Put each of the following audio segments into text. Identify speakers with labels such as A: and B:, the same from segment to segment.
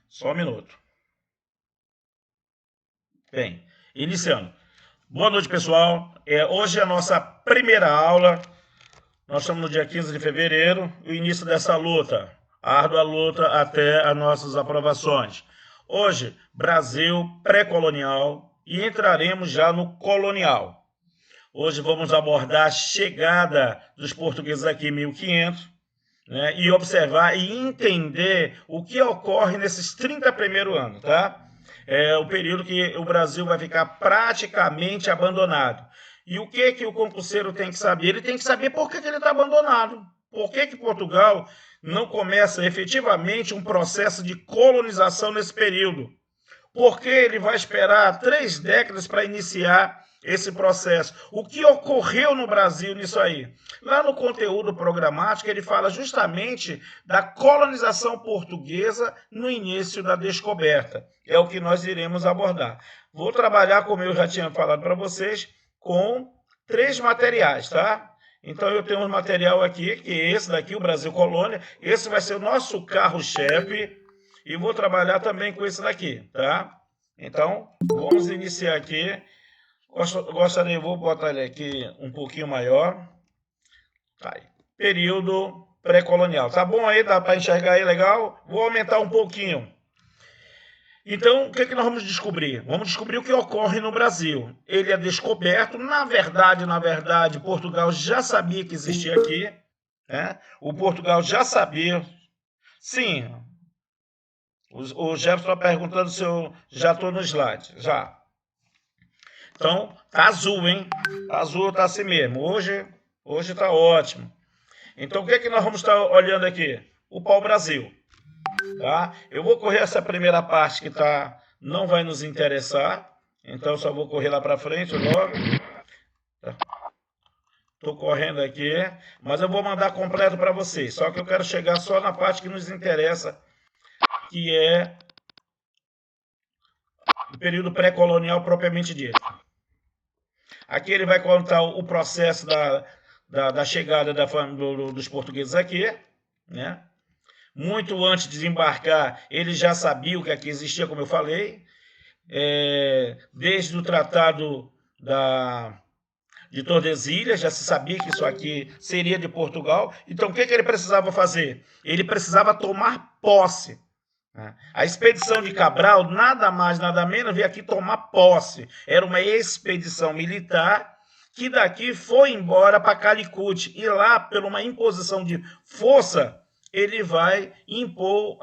A: Só um minuto. Bem, iniciando. Boa noite, pessoal. Hoje é a nossa primeira aula. Nós estamos no dia 15 de fevereiro, o início dessa luta, árdua luta até as nossas aprovações. Hoje, Brasil pré-colonial e entraremos já no colonial. Hoje vamos abordar a chegada dos portugueses aqui em 1500, né, e observar e entender o que ocorre nesses 30 primeiros anos, tá? É o período que o Brasil vai ficar praticamente abandonado. E o que o concurseiro tem que saber? Ele tem que saber por que ele está abandonado. Por que Portugal não começa efetivamente um processo de colonização nesse período? Por que ele vai esperar 3 décadas para iniciar esse processo? O que ocorreu no Brasil nisso aí? Lá no conteúdo programático, ele fala justamente da colonização portuguesa no início da descoberta. É o que nós iremos abordar. Vou trabalhar, como eu já tinha falado para vocês, com 3 materiais, tá? Então eu tenho um material aqui, que é esse daqui, o Brasil Colônia. Esse vai ser o nosso carro-chefe. E vou trabalhar também com esse daqui, tá? Então, vamos iniciar aqui. Gostaria, vou botar ele aqui um pouquinho maior. Tá aí. Período pré-colonial. Tá bom aí? Dá para enxergar aí legal? Vou aumentar um pouquinho. Então, o que nós vamos descobrir? Vamos descobrir o que ocorre no Brasil. Ele é descoberto. Na verdade, Portugal já sabia que existia aqui. Né? O Portugal já sabia. Sim, o Jefferson está perguntando se eu já estou no slide. Já. Então, tá azul, hein? Azul tá assim mesmo. Hoje tá ótimo. Então, o que nós vamos estar olhando aqui? O pau-brasil. Tá? Eu vou correr essa primeira parte que não vai nos interessar. Então, só vou correr lá para frente logo. Estou correndo aqui. Mas eu vou mandar completo para vocês. Só que eu quero chegar só na parte que nos interessa, que é o período pré-colonial propriamente dito. Aqui ele vai contar o processo da chegada dos portugueses aqui, né? Muito antes de desembarcar, ele já sabia o que aqui existia, como eu falei, desde o Tratado de Tordesilhas, já se sabia que isso aqui seria de Portugal. Então, o que ele precisava fazer? Ele precisava tomar posse. A expedição de Cabral, nada mais, nada menos, veio aqui tomar posse. Era uma expedição militar que daqui foi embora para Calicut. E lá, por uma imposição de força, ele vai impor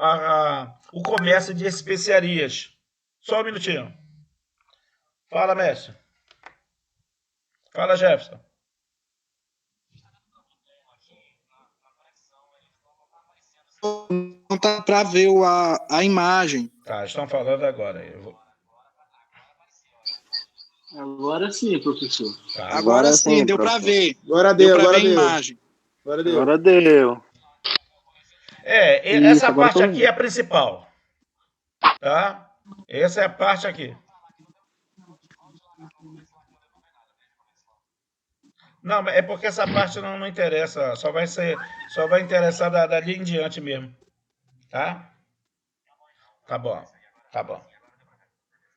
A: o comércio de especiarias. Só um minutinho. Fala, mestre. Fala, Jefferson.
B: Não tá para ver a imagem.
A: Tá, estão falando agora.
C: Agora sim, professor.
B: Tá, agora sim, deu para ver.
D: Agora deu,
B: deu para ver
D: a
B: imagem.
D: Agora deu.
A: Essa parte aqui é a principal. Tá? Essa é a parte aqui. Não, é porque essa parte não interessa. Só vai interessar dali em diante mesmo. Tá? Tá bom.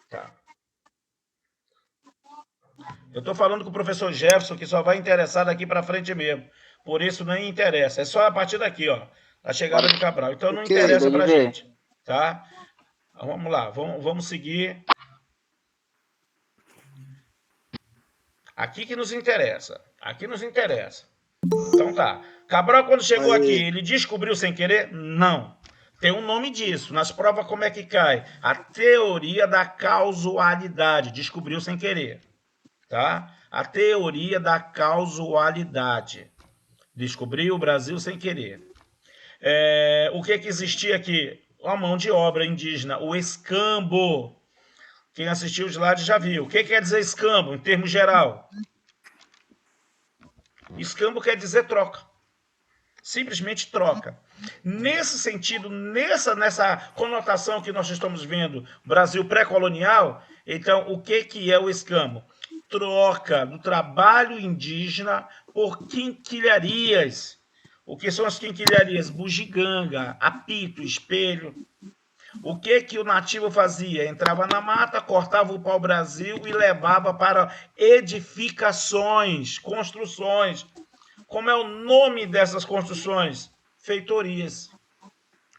A: Tá. Eu tô falando com o professor Jefferson, que só vai interessar daqui para frente mesmo. Por isso nem interessa. É só a partir daqui, ó. A chegada de Cabral. Então não interessa pra gente. Tá? Vamos lá. Vamos seguir. Aqui que nos interessa. Então tá. Cabral, quando chegou aqui, ele descobriu sem querer? Não. Tem um nome disso. Nas provas, como é que cai? A teoria da causalidade. Descobriu sem querer. Tá? A teoria da causalidade. Descobriu o Brasil sem querer. O que existia aqui? A mão de obra indígena, o escambo. Quem assistiu o slide já viu. O que quer dizer escambo, em termos geral? Escambo quer dizer troca. Simplesmente troca. Nesse sentido, nessa conotação que nós estamos vendo, Brasil pré-colonial, então, o que é o escambo? Troca do trabalho indígena por quinquilharias. O que são as quinquilharias? Bugiganga, apito, espelho. O que o nativo fazia? Entrava na mata, cortava o pau-brasil e levava para edificações, construções. Como é o nome dessas construções? Feitorias.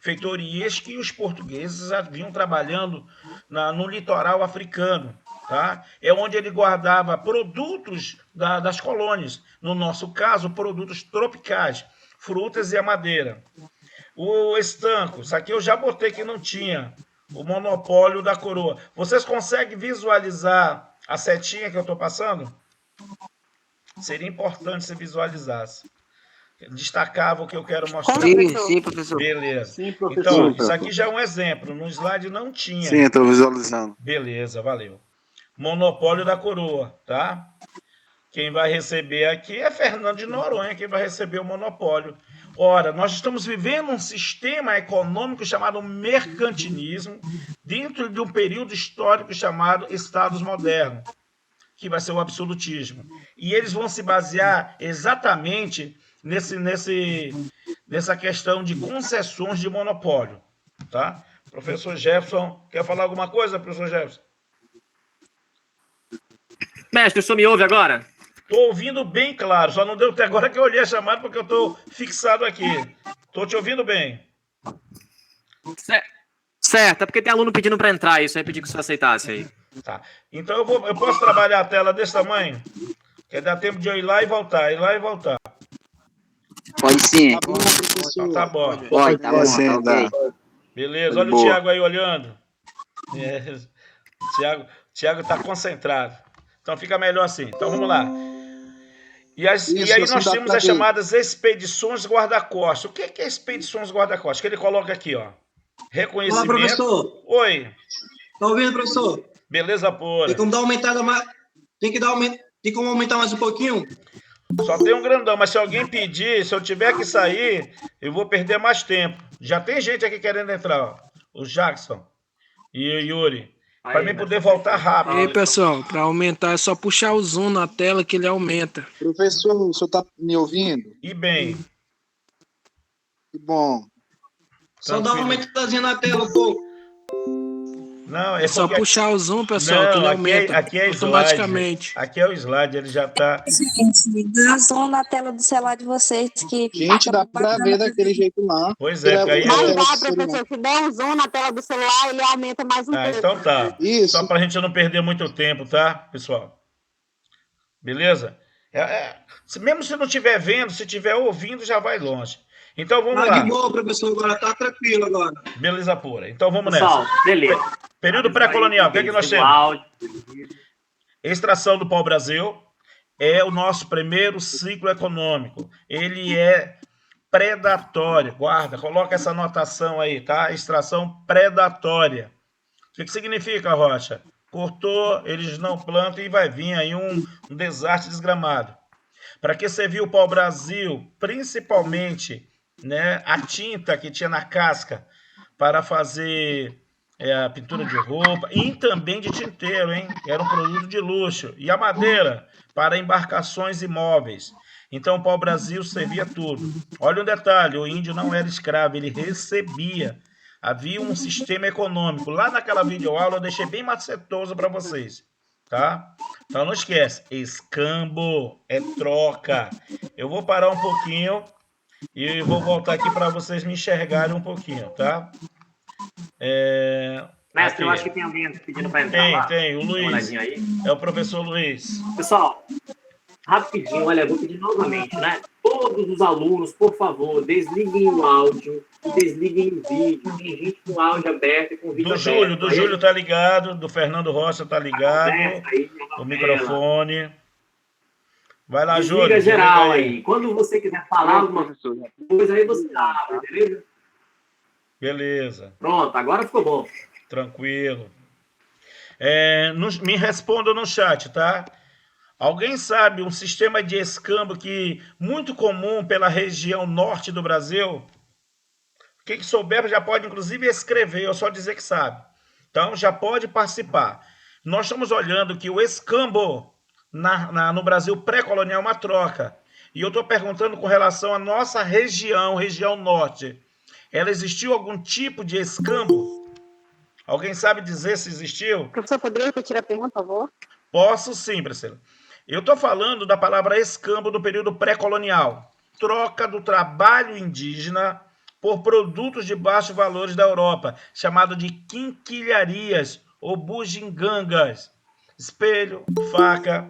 A: Feitorias que os portugueses vinham trabalhando no litoral africano. Tá? É onde ele guardava produtos das colônias. No nosso caso, produtos tropicais, frutas e a madeira. O estanco, isso aqui eu já botei que não tinha. O monopólio da coroa. Vocês conseguem visualizar a setinha que eu estou passando? Seria importante se visualizasse. Destacava o que eu quero mostrar.
E: Sim, professor.
A: Beleza.
C: Sim, professor.
A: Então, isso aqui já é um exemplo. No slide não tinha.
D: Sim, estou visualizando.
A: Beleza, valeu. Monopólio da coroa, tá? Quem vai receber aqui é Fernando de Noronha, quem vai receber o monopólio. Ora, nós estamos vivendo um sistema econômico chamado mercantilismo dentro de um período histórico chamado Estados modernos, que vai ser o absolutismo. E eles vão se basear exatamente nessa questão de concessões de monopólio, tá? Professor Jefferson, quer falar alguma coisa, professor Jefferson?
E: Mestre, o senhor me ouve agora?
A: Estou ouvindo bem claro, só não deu até agora que eu olhei a chamada porque eu estou fixado aqui. Estou te ouvindo bem.
E: Certo, é porque tem aluno pedindo para entrar, isso aí pedi que o senhor aceitasse aí.
A: Tá. Então eu posso trabalhar a tela desse tamanho? Quer dar tempo de eu ir lá e voltar,
F: Pode sim.
B: Tá bom, professor.
A: Então, tá bom.
F: Pode, tá bom,
D: Sim,
F: tá ok.
A: Beleza, olha
D: Boa.
A: o Thiago aí olhando. Thiago está concentrado. Então fica melhor assim. Então vamos lá. E aí nós temos as chamadas expedições guarda-costas. O que é expedições guarda-costas? Que ele coloca aqui, ó. Reconhecimento.
C: Olá, professor.
A: Oi.
C: Tá ouvindo, professor?
A: Beleza, pura.
C: Tem como dar aumentada mais. Tem como aumentar mais um pouquinho?
A: Só tem um grandão, mas se alguém pedir, se eu tiver que sair, eu vou perder mais tempo. Já tem gente aqui querendo entrar, ó. O Jackson e o Yuri. Para mim poder voltar rápido.
G: E aí, pessoal, para aumentar é só puxar o zoom na tela que ele aumenta.
B: Professor, o senhor tá me ouvindo?
A: E bem.
B: Que bom.
C: Só dá uma aumentadazinha na tela, pô.
A: Não,
G: É só puxar o zoom, pessoal, que ele aumenta
A: aqui é
G: automaticamente.
A: Slide. Aqui é o slide, ele já tá...
H: Gente, dá zoom na tela do celular de vocês. Que
B: Gente, dá pra ver daquele jeito lá.
A: Pois é, porque aí...
H: Mas dá, professor, se der um zoom na tela do celular, ele aumenta mais um pouco.
A: Então tá.
B: Isso.
A: Só pra gente não perder muito tempo, tá, pessoal? Beleza? Mesmo se não estiver vendo, se estiver ouvindo, já vai longe. Então vamos lá.
C: De boa, professor, agora tá tranquilo agora.
A: Beleza pura. Então vamos
E: Pessoal,
A: nessa.
E: beleza.
A: Período pré-colonial, o que é que nós temos? Extração do pau-brasil é o nosso primeiro ciclo econômico. Ele é predatório. Guarda, coloca essa anotação aí, tá? Extração predatória. O que significa, Rocha? Cortou, eles não plantam e vai vir aí um desastre desgramado. Para que serviu o pau-brasil? Principalmente, né, a tinta que tinha na casca para fazer a pintura de roupa e também de tinteiro, hein? Era um produto de luxo. E a madeira para embarcações e móveis. Então o pau-brasil servia tudo. Olha um detalhe, o índio não era escravo, ele recebia. Havia um sistema econômico. Lá naquela videoaula eu deixei bem macetoso para vocês, tá? Então não esquece, escambo é troca. Eu vou parar um pouquinho e vou voltar aqui para vocês me enxergarem um pouquinho, tá?
E: Mestre, eu acho que tem alguém pedindo para entrar.
A: Tem, o Luiz. É o professor Luiz.
E: Pessoal, rapidinho, olha, eu vou pedir novamente, né? Todos os alunos, por favor, desliguem o áudio, desliguem o vídeo. Tem gente com o áudio aberto e com o vídeo aberto.
A: Do Júlio tá ligado, do Fernando Rocha tá ligado, o microfone. Vai lá, Júlio.
E: Desliga geral aí. Quando você quiser falar alguma coisa, aí você abre, beleza?
A: Beleza.
E: Pronto, agora ficou bom.
A: Tranquilo. Me responda no chat, tá? Alguém sabe um sistema de escambo muito comum pela região norte do Brasil? Quem souber já pode, inclusive, escrever, ou só dizer que sabe. Então, já pode participar. Nós estamos olhando que o escambo no Brasil pré-colonial é uma troca. E eu estou perguntando com relação à nossa região norte. Ela existiu algum tipo de escambo? Alguém sabe dizer se existiu?
H: Professor, poderia repetir a pergunta, por favor?
A: Posso sim, Priscila. Eu estou falando da palavra escambo do período pré-colonial. Troca do trabalho indígena por produtos de baixos valores da Europa, chamado de quinquilharias ou bugigangas. Espelho, faca.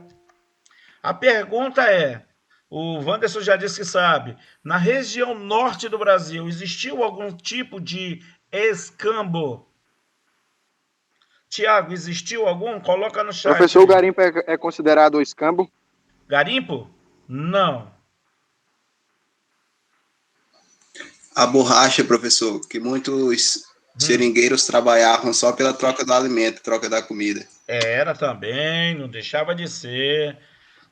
A: A pergunta é, o Wanderson já disse que sabe, na região norte do Brasil, existiu algum tipo de escambo? Tiago, existiu algum? Coloca no chat.
D: Professor, o garimpo é considerado escambo?
A: Garimpo? Não.
F: A borracha, professor, que muitos seringueiros trabalhavam só pela troca do alimento, troca da comida.
A: Era também, não deixava de ser.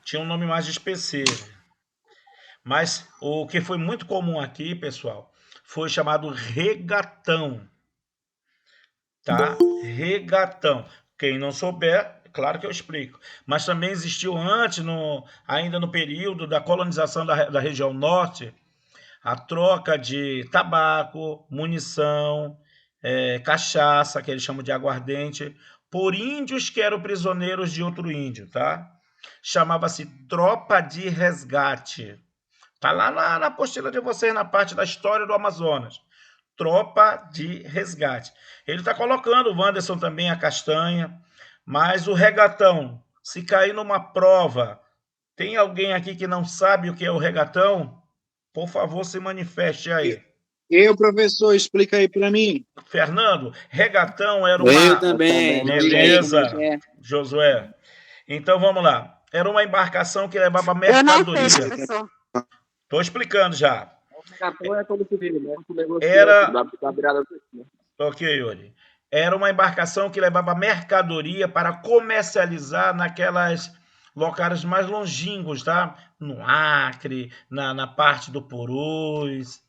A: Tinha um nome mais específico. Mas o que foi muito comum aqui, pessoal, foi chamado regatão. Tá? Regatão. Quem não souber, claro que eu explico. Mas também existiu antes, ainda no período da colonização da região norte, a troca de tabaco, munição, cachaça, que eles chamam de aguardente, por índios que eram prisioneiros de outro índio, tá? Chamava-se tropa de resgate. Tá lá na apostila de vocês, na parte da história do Amazonas. Tropa de resgate. Ele está colocando, o Wanderson também, a castanha, mas o regatão, se cair numa prova, tem alguém aqui que não sabe o que é o regatão? Por favor, se manifeste aí.
B: Eu, professor, explica aí para mim.
A: Fernando, regatão era uma...
C: Eu também.
A: Beleza, Josué. Então, vamos lá. Era uma embarcação que levava mercadoria.
H: Eu não sei, professor.
A: Estou explicando já.
E: É como se vive, né?
A: Era... Ok, Yuri. Era uma embarcação que levava mercadoria para comercializar naquelas locais mais longínquos, tá? No Acre, na parte do Purus,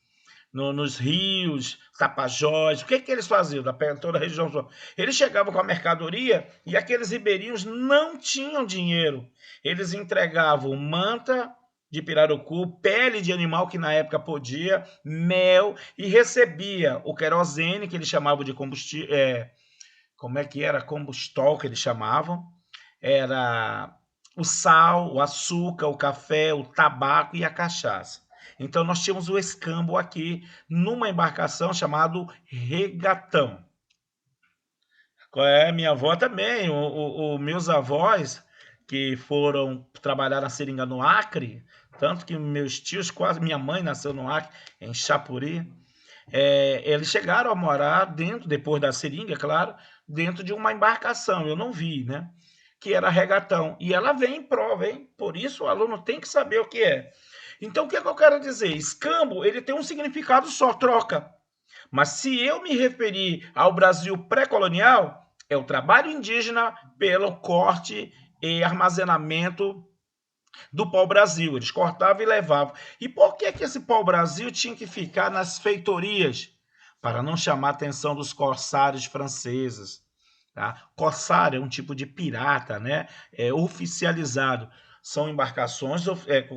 A: nos rios, Tapajós. O que eles faziam da toda a região? Eles chegavam com a mercadoria e aqueles ribeirinhos não tinham dinheiro. Eles entregavam manta de pirarucu, pele de animal que na época podia, mel, e recebia o querosene, que eles chamavam de combustível, como é que era? Combustol, que eles chamavam. Era o sal, o açúcar, o café, o tabaco e a cachaça. Então, nós tínhamos o escambo aqui, numa embarcação chamada regatão. Minha avó também, meus avós, que foram trabalhar na seringa no Acre, tanto que meus tios, quase minha mãe nasceu no Acre, em Chapuri, eles chegaram a morar dentro, depois da seringa, claro, dentro de uma embarcação, eu não vi, né? Que era regatão. E ela vem em prova, hein? Por isso o aluno tem que saber o que é. Então, o que eu quero dizer? Escambo, ele tem um significado só, troca. Mas se eu me referir ao Brasil pré-colonial, é o trabalho indígena pelo corte e armazenamento do pau-brasil. Eles cortavam e levavam. E por que esse pau-brasil tinha que ficar nas feitorias? Para não chamar a atenção dos corsários franceses. Tá? Corsário é um tipo de pirata, né? Oficializado. São embarcações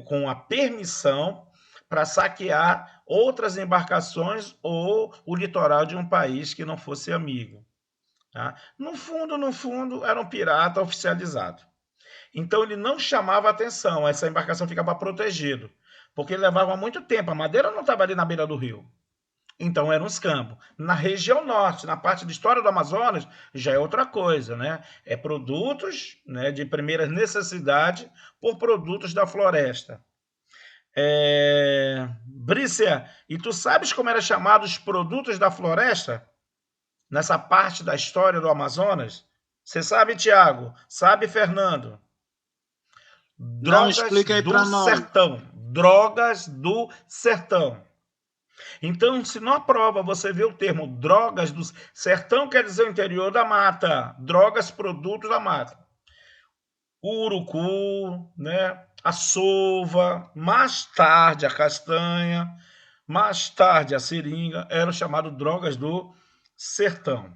A: com a permissão para saquear outras embarcações ou o litoral de um país que não fosse amigo. Tá? No fundo, era um pirata oficializado. Então, ele não chamava atenção, essa embarcação ficava protegida, porque ele levava muito tempo, a madeira não estava ali na beira do rio. Então, era um escambo. Na região norte, na parte de história do Amazonas, já é outra coisa, né? É produtos, né, de primeira necessidade por produtos da floresta. Brícia, e tu sabes como eram chamados os produtos da floresta? Nessa parte da história do Amazonas? Você sabe, Tiago? Sabe, Fernando?
B: Drogas do
A: sertão. Drogas do sertão. Então, se na prova você vê o termo drogas do sertão, quer dizer o interior da mata. Drogas, produtos da mata. O urucu, né? A sova, mais tarde a castanha, mais tarde a seringa, eram chamadas drogas do sertão.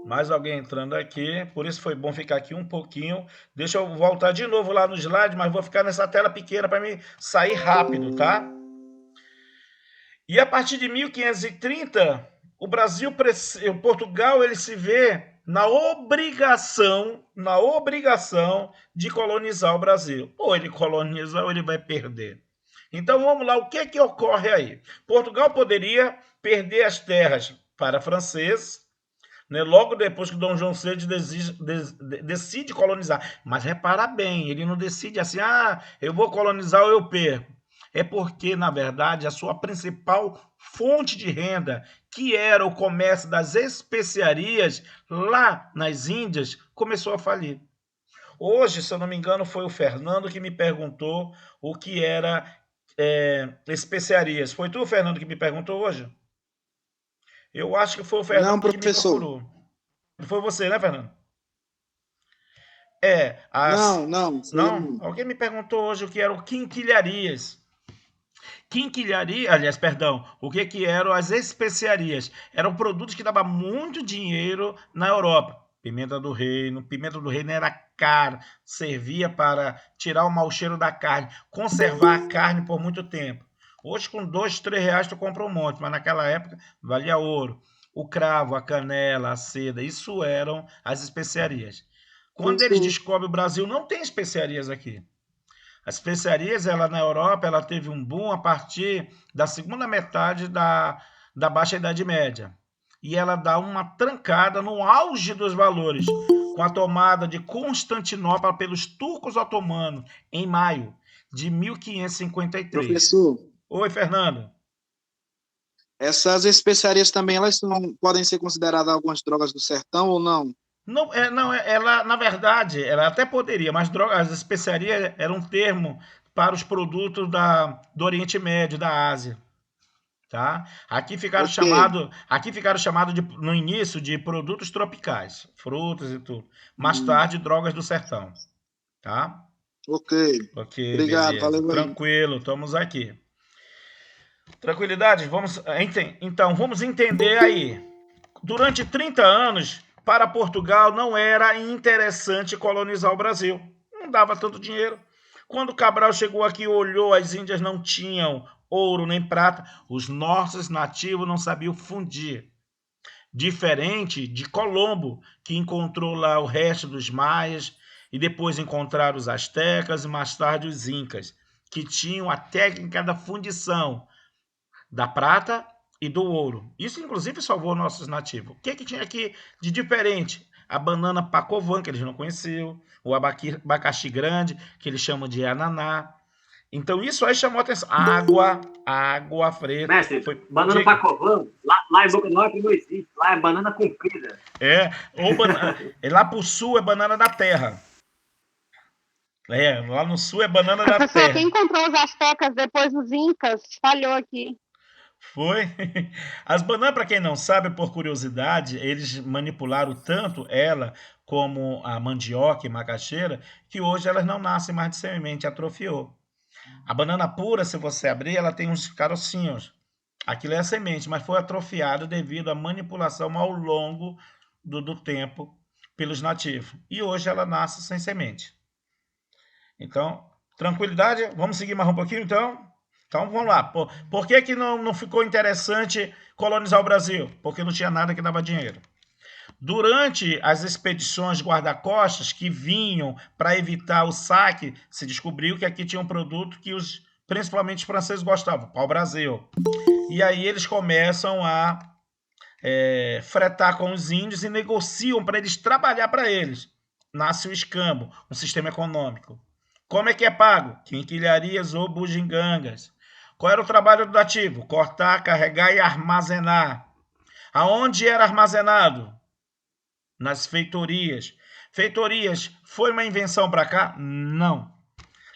A: Mais alguém entrando aqui, por isso foi bom ficar aqui um pouquinho. Deixa eu voltar de novo lá no slide, mas vou ficar nessa tela pequena para me sair rápido, tá? E a partir de 1530, o Brasil, o Portugal, ele se vê na obrigação de colonizar o Brasil. Ou ele coloniza ou ele vai perder. Então vamos lá, o que é que ocorre aí? Portugal poderia perder as terras para franceses, né, logo depois que Dom João VI decide colonizar. Mas repara bem, ele não decide assim, eu vou colonizar ou eu perco. É porque, na verdade, a sua principal fonte de renda, que era o comércio das especiarias lá nas Índias, começou a falir. Hoje, se eu não me engano, foi o Fernando que me perguntou o que era especiarias. Foi tu, Fernando, que me perguntou hoje? Eu acho que foi o Fernando
B: Não, professor.
A: que me procurou. Foi você, né, Fernando?
B: Não.
A: Não? Alguém me perguntou hoje o que eram quinquilharias. Aliás, perdão, o que eram as especiarias? Eram produtos que davam muito dinheiro na Europa. Pimenta do reino era caro, servia para tirar o mau cheiro da carne, conservar a carne por muito tempo. Hoje, com 2, 3 reais, tu compra um monte, mas naquela época valia ouro. O cravo, a canela, a seda, isso eram as especiarias. Quando eles descobrem o Brasil, não tem especiarias aqui. As especiarias, na Europa, ela teve um boom a partir da segunda metade da Baixa Idade Média. E ela dá uma trancada no auge dos valores, com a tomada de Constantinopla pelos turcos otomanos, em maio de 1553.
B: Professor.
A: Oi, Fernando.
B: Essas especiarias também, elas podem ser consideradas algumas drogas do sertão ou não?
A: Não, ela, na verdade, ela até poderia, mas as especiarias era um termo para os produtos do Oriente Médio, da Ásia. Tá? Aqui ficaram chamados no início de produtos tropicais, frutas e tudo. Mais tarde, drogas do sertão. Tá?
B: Ok, obrigado,
A: beleza.
B: Valeu.
A: Tranquilo, estamos aqui. Tranquilidade? Então, vamos entender aí. Durante 30 anos, para Portugal não era interessante colonizar o Brasil. Não dava tanto dinheiro. Quando Cabral chegou aqui, olhou, as Índias não tinham ouro nem prata. Os nossos nativos não sabiam fundir. Diferente de Colombo, que encontrou lá o resto dos maias, e depois encontraram os astecas e mais tarde os incas, que tinham a técnica da fundição da prata e do ouro. Isso, inclusive, salvou nossos nativos. O que tinha aqui de diferente? A banana pacovan, que eles não conheciam, o abacaxi grande, que eles chamam de ananá. Então, isso aí chamou a atenção. Água fresca.
E: Mestre, banana pacovan, lá em Boca do Norte não existe. Lá é banana comprida.
A: Lá pro sul é banana da terra. Lá no sul é banana da terra.
H: Professor, quem encontrou os astecas depois dos incas falhou aqui.
A: Foi. As bananas, para quem não sabe, por curiosidade, eles manipularam tanto ela como a mandioca e macaxeira, que hoje elas não nascem mais de semente, atrofiou. A banana pura, se você abrir, ela tem uns carocinhos. Aquilo é a semente, mas foi atrofiado devido à manipulação ao longo do tempo pelos nativos. E hoje ela nasce sem semente. Então, tranquilidade? Vamos seguir mais um pouquinho, então? Então, vamos lá. Por que não ficou interessante colonizar o Brasil? Porque não tinha nada que dava dinheiro. Durante as expedições guarda-costas que vinham para evitar o saque, se descobriu que aqui tinha um produto que principalmente os franceses gostavam, pau-brasil. E aí eles começam a fretar com os índios e negociam para eles trabalhar para eles. Nasce o escambo, um sistema econômico. Como é que é pago? Quinquilharias ou bugigangas. Qual era o trabalho do nativo? Cortar, carregar e armazenar. Aonde era armazenado? Nas feitorias. Feitorias foi uma invenção para cá? Não.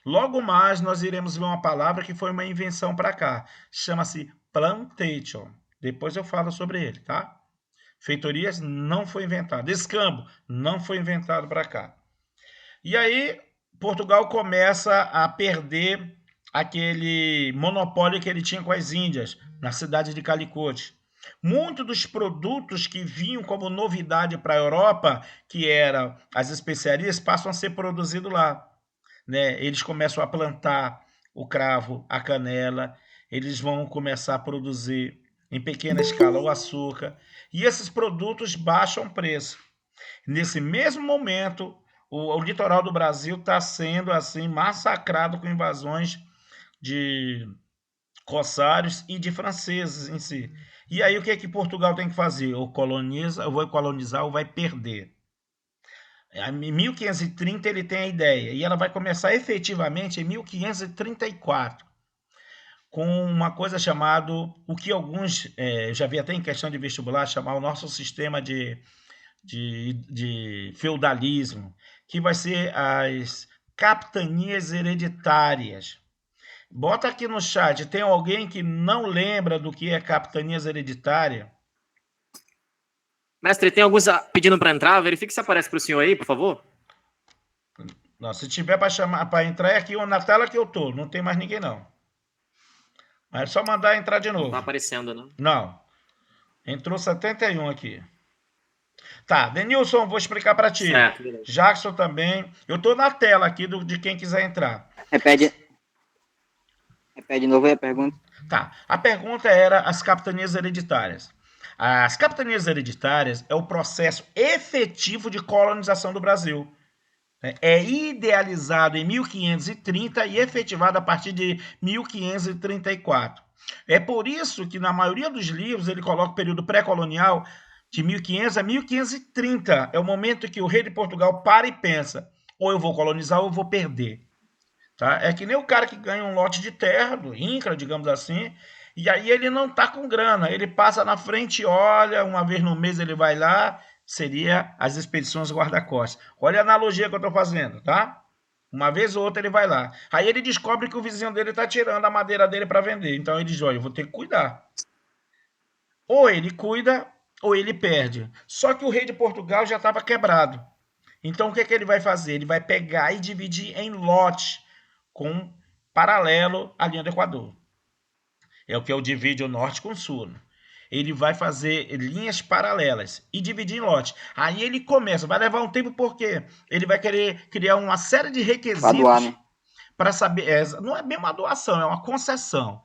A: Logo mais nós iremos ver uma palavra que foi uma invenção para cá. Chama-se plantation. Depois eu falo sobre ele, tá? Feitorias não foi inventado. Escambo não foi inventado para cá. E aí Portugal começa a perder aquele monopólio que ele tinha com as Índias, na cidade de Calicut. Muitos dos produtos que vinham como novidade para a Europa, que eram as especiarias, passam a ser produzidos lá. Né? Eles começam a plantar o cravo, a canela, eles vão começar a produzir em pequena escala o açúcar, e esses produtos baixam preço. Nesse mesmo momento, o litoral do Brasil está sendo assim massacrado com invasões de corsários e de franceses em si. E aí o que Portugal tem que fazer? Ou coloniza, ou vai colonizar, ou vai perder. Em 1530 ele tem a ideia, e ela vai começar efetivamente em 1534, com uma coisa chamada, o que alguns, já vi até em questão de vestibular, chamar o nosso sistema de feudalismo, que vai ser as capitanias hereditárias. Bota aqui no chat, tem alguém que não lembra do que é capitanias hereditárias?
E: Mestre, tem alguns pedindo para entrar. Verifique se aparece para o senhor aí, por favor.
A: Não, se tiver para entrar, é aqui na tela que eu tô. Não tem mais ninguém, não. Mas é só mandar entrar de novo.
E: Não tá aparecendo, né?
A: Não. Entrou 71 aqui. Tá, Denilson, vou explicar para ti.
E: Certo, beleza.
A: Jackson também. Eu tô na tela aqui de quem quiser entrar.
I: Repete de novo aí a pergunta.
A: Tá, a pergunta era as capitanias hereditárias. As capitanias hereditárias é o processo efetivo de colonização do Brasil. É idealizado em 1530 e efetivado a partir de 1534. É por isso que na maioria dos livros ele coloca o período pré-colonial de 1500 a 1530. É o momento que o rei de Portugal para e pensa, ou eu vou colonizar ou eu vou perder. Tá? É que nem o cara que ganha um lote de terra, do INCRA, digamos assim, e aí ele não está com grana, ele passa na frente e olha, uma vez no mês ele vai lá, seria as expedições guarda-costas. Olha a analogia que eu estou fazendo, tá? Uma vez ou outra ele vai lá. Aí ele descobre que o vizinho dele está tirando a madeira dele para vender, então ele diz, olha, eu vou ter que cuidar. Ou ele cuida, ou ele perde. Só que o rei de Portugal já estava quebrado. Então o que ele vai fazer? Ele vai pegar e dividir em lotes, com paralelo à linha do Equador. É o que eu divide o norte com o sul. Ele vai fazer linhas paralelas e dividir em lote. Aí ele começa, vai levar um tempo porque ele vai querer criar uma série de requisitos para saber. Não é bem uma doação, é uma concessão.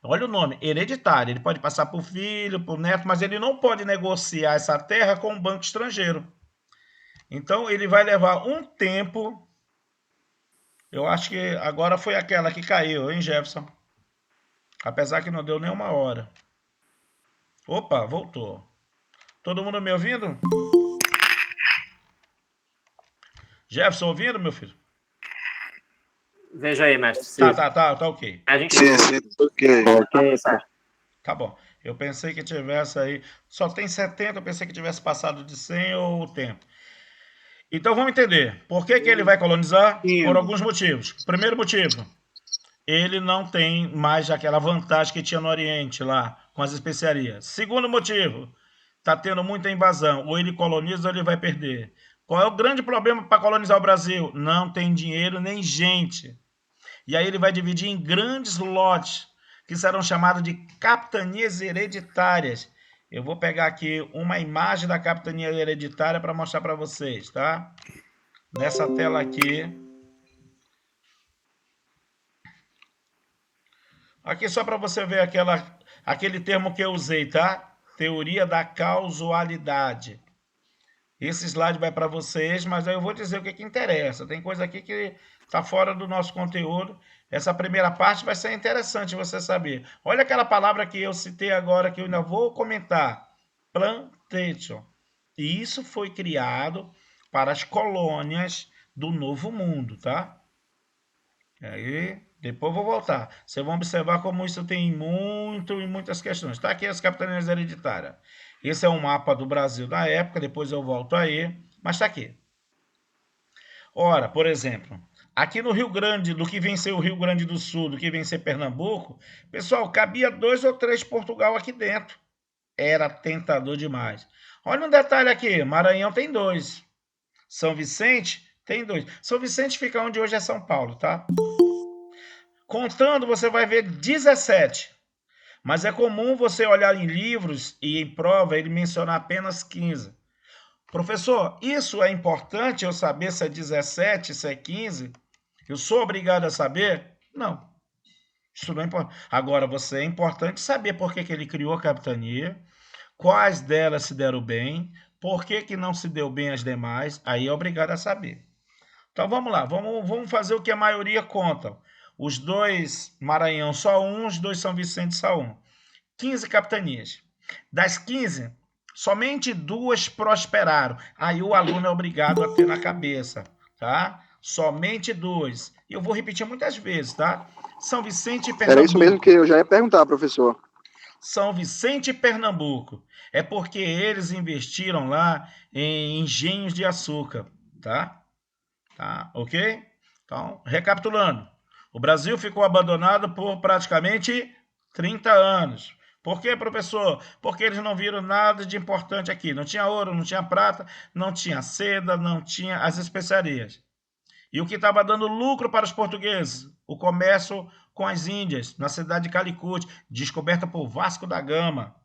A: Olha o nome, hereditário. Ele pode passar por filho, por neto, mas ele não pode negociar essa terra com um banco estrangeiro. Então ele vai levar um tempo. Eu acho que agora foi aquela que caiu, hein, Jefferson? Apesar que não deu nem uma hora. Opa, voltou. Todo mundo me ouvindo? Jefferson, ouvindo, meu filho?
E: Veja aí, mestre.
A: Tá ok.
E: A gente...
F: Sim, ok.
A: Tá bom. Eu pensei que tivesse aí... Só tem 70, eu pensei que tivesse passado de 100 ou o tempo. Então vamos entender. Por que ele vai colonizar? Por alguns motivos. Primeiro motivo, ele não tem mais aquela vantagem que tinha no Oriente lá, com as especiarias. Segundo motivo, está tendo muita invasão. Ou ele coloniza ou ele vai perder. Qual é o grande problema para colonizar o Brasil? Não tem dinheiro nem gente. E aí ele vai dividir em grandes lotes, que serão chamados de capitanias hereditárias. Eu vou pegar aqui uma imagem da capitania hereditária para mostrar para vocês, tá? Nessa tela aqui. Aqui só para você ver aquele termo que eu usei, tá? Teoria da causalidade. Esse slide vai para vocês, mas aí eu vou dizer o que interessa. Tem coisa aqui que está fora do nosso conteúdo. Essa primeira parte vai ser interessante você saber. Olha aquela palavra que eu citei agora, que eu ainda vou comentar. Plantation. E isso foi criado para as colônias do Novo Mundo, tá? Aí, depois eu vou voltar. Vocês vão observar como isso tem muitas questões. Tá aqui as capitanias hereditárias. Esse é um mapa do Brasil da época, depois eu volto aí, mas está aqui. Ora, por exemplo, aqui no Rio Grande, do que vem ser o Rio Grande do Sul, do que vem ser Pernambuco, pessoal, cabia 2 ou 3 Portugal aqui dentro. Era tentador demais. Olha um detalhe aqui, Maranhão tem 2. São Vicente tem 2. São Vicente fica onde hoje é São Paulo, tá? Contando, você vai ver 17. Mas é comum você olhar em livros e em prova ele mencionar apenas 15. Professor, isso é importante eu saber se é 17, se é 15? Eu sou obrigado a saber? Não. Estudou Agora, você é importante saber por que ele criou a capitania, quais delas se deram bem, por que não se deu bem as demais, aí é obrigado a saber. Então vamos lá, vamos fazer o que a maioria conta. Os 2 Maranhão só um, os 2 São Vicente só um. 15 capitanias. Das 15, somente 2 prosperaram. Aí o aluno é obrigado a ter na cabeça, tá? Somente 2. E eu vou repetir muitas vezes, tá? São Vicente e Pernambuco.
D: Era isso mesmo que eu já ia perguntar, professor.
A: São Vicente e Pernambuco. É porque eles investiram lá em engenhos de açúcar, tá? Tá, ok? Então, recapitulando. O Brasil ficou abandonado por praticamente 30 anos. Por quê, professor? Porque eles não viram nada de importante aqui. Não tinha ouro, não tinha prata, não tinha seda, não tinha as especiarias. E o que estava dando lucro para os portugueses? O comércio com as Índias, na cidade de Calicut, descoberta por Vasco da Gama.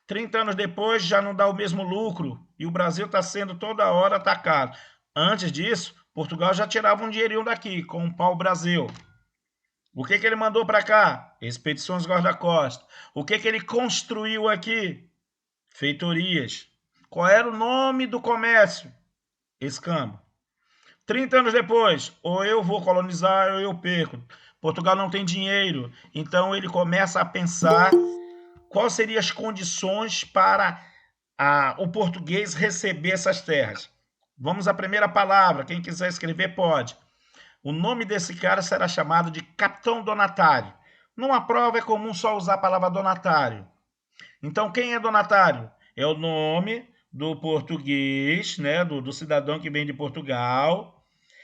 A: 30 anos depois já não dá o mesmo lucro e o Brasil está sendo toda hora atacado. Antes disso, Portugal já tirava um dinheirinho daqui com o pau-brasil. O que ele mandou para cá? Expedições guarda-costas. O que ele construiu aqui? Feitorias. Qual era o nome do comércio? Escambo. 30 anos depois, ou eu vou colonizar ou eu perco. Portugal não tem dinheiro, então ele começa a pensar quais seriam as condições para o português receber essas terras. Vamos à primeira palavra, quem quiser escrever pode. O nome desse cara será chamado de Capitão Donatário. Numa prova é comum só usar a palavra donatário. Então, quem é donatário? É o nome do português, né, do cidadão que vem de Portugal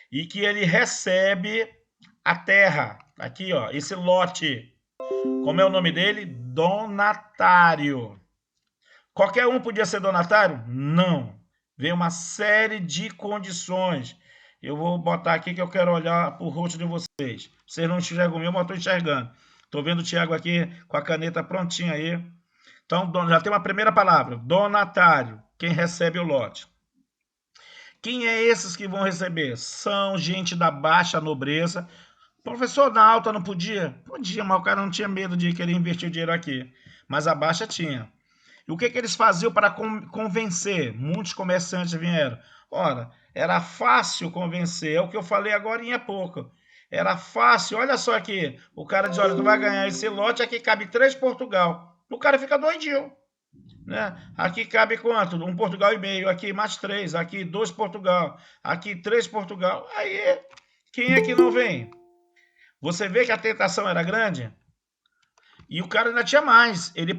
A: e que ele recebe a terra. Aqui, ó, esse lote. Como é o nome dele? Donatário. Qualquer um podia ser donatário? Não. Vem uma série de condições. Eu vou botar aqui que eu quero olhar para o rosto de vocês. Vocês não enxergam o meu, mas eu estou enxergando. Estou vendo o Tiago aqui com a caneta prontinha aí. Então, já tem uma primeira palavra. Donatário. Quem recebe o lote. Quem é esses que vão receber? São gente da baixa nobreza. Professor, na alta não podia? Podia, mas o cara não tinha medo de querer investir o dinheiro aqui. Mas a baixa tinha. E o que eles faziam para convencer? Muitos comerciantes vieram. Ora, era fácil convencer. É o que eu falei agora em pouco. Era fácil. Olha só aqui. O cara diz, olha, tu vai ganhar esse lote, aqui cabe 3 Portugal. O cara fica doidinho. Né? Aqui cabe quanto? 1 Portugal e meio. Aqui mais 3. Aqui 2 Portugal. Aqui 3 Portugal. Aí, quem é que não vem? Você vê que a tentação era grande? E o cara ainda tinha mais. Ele,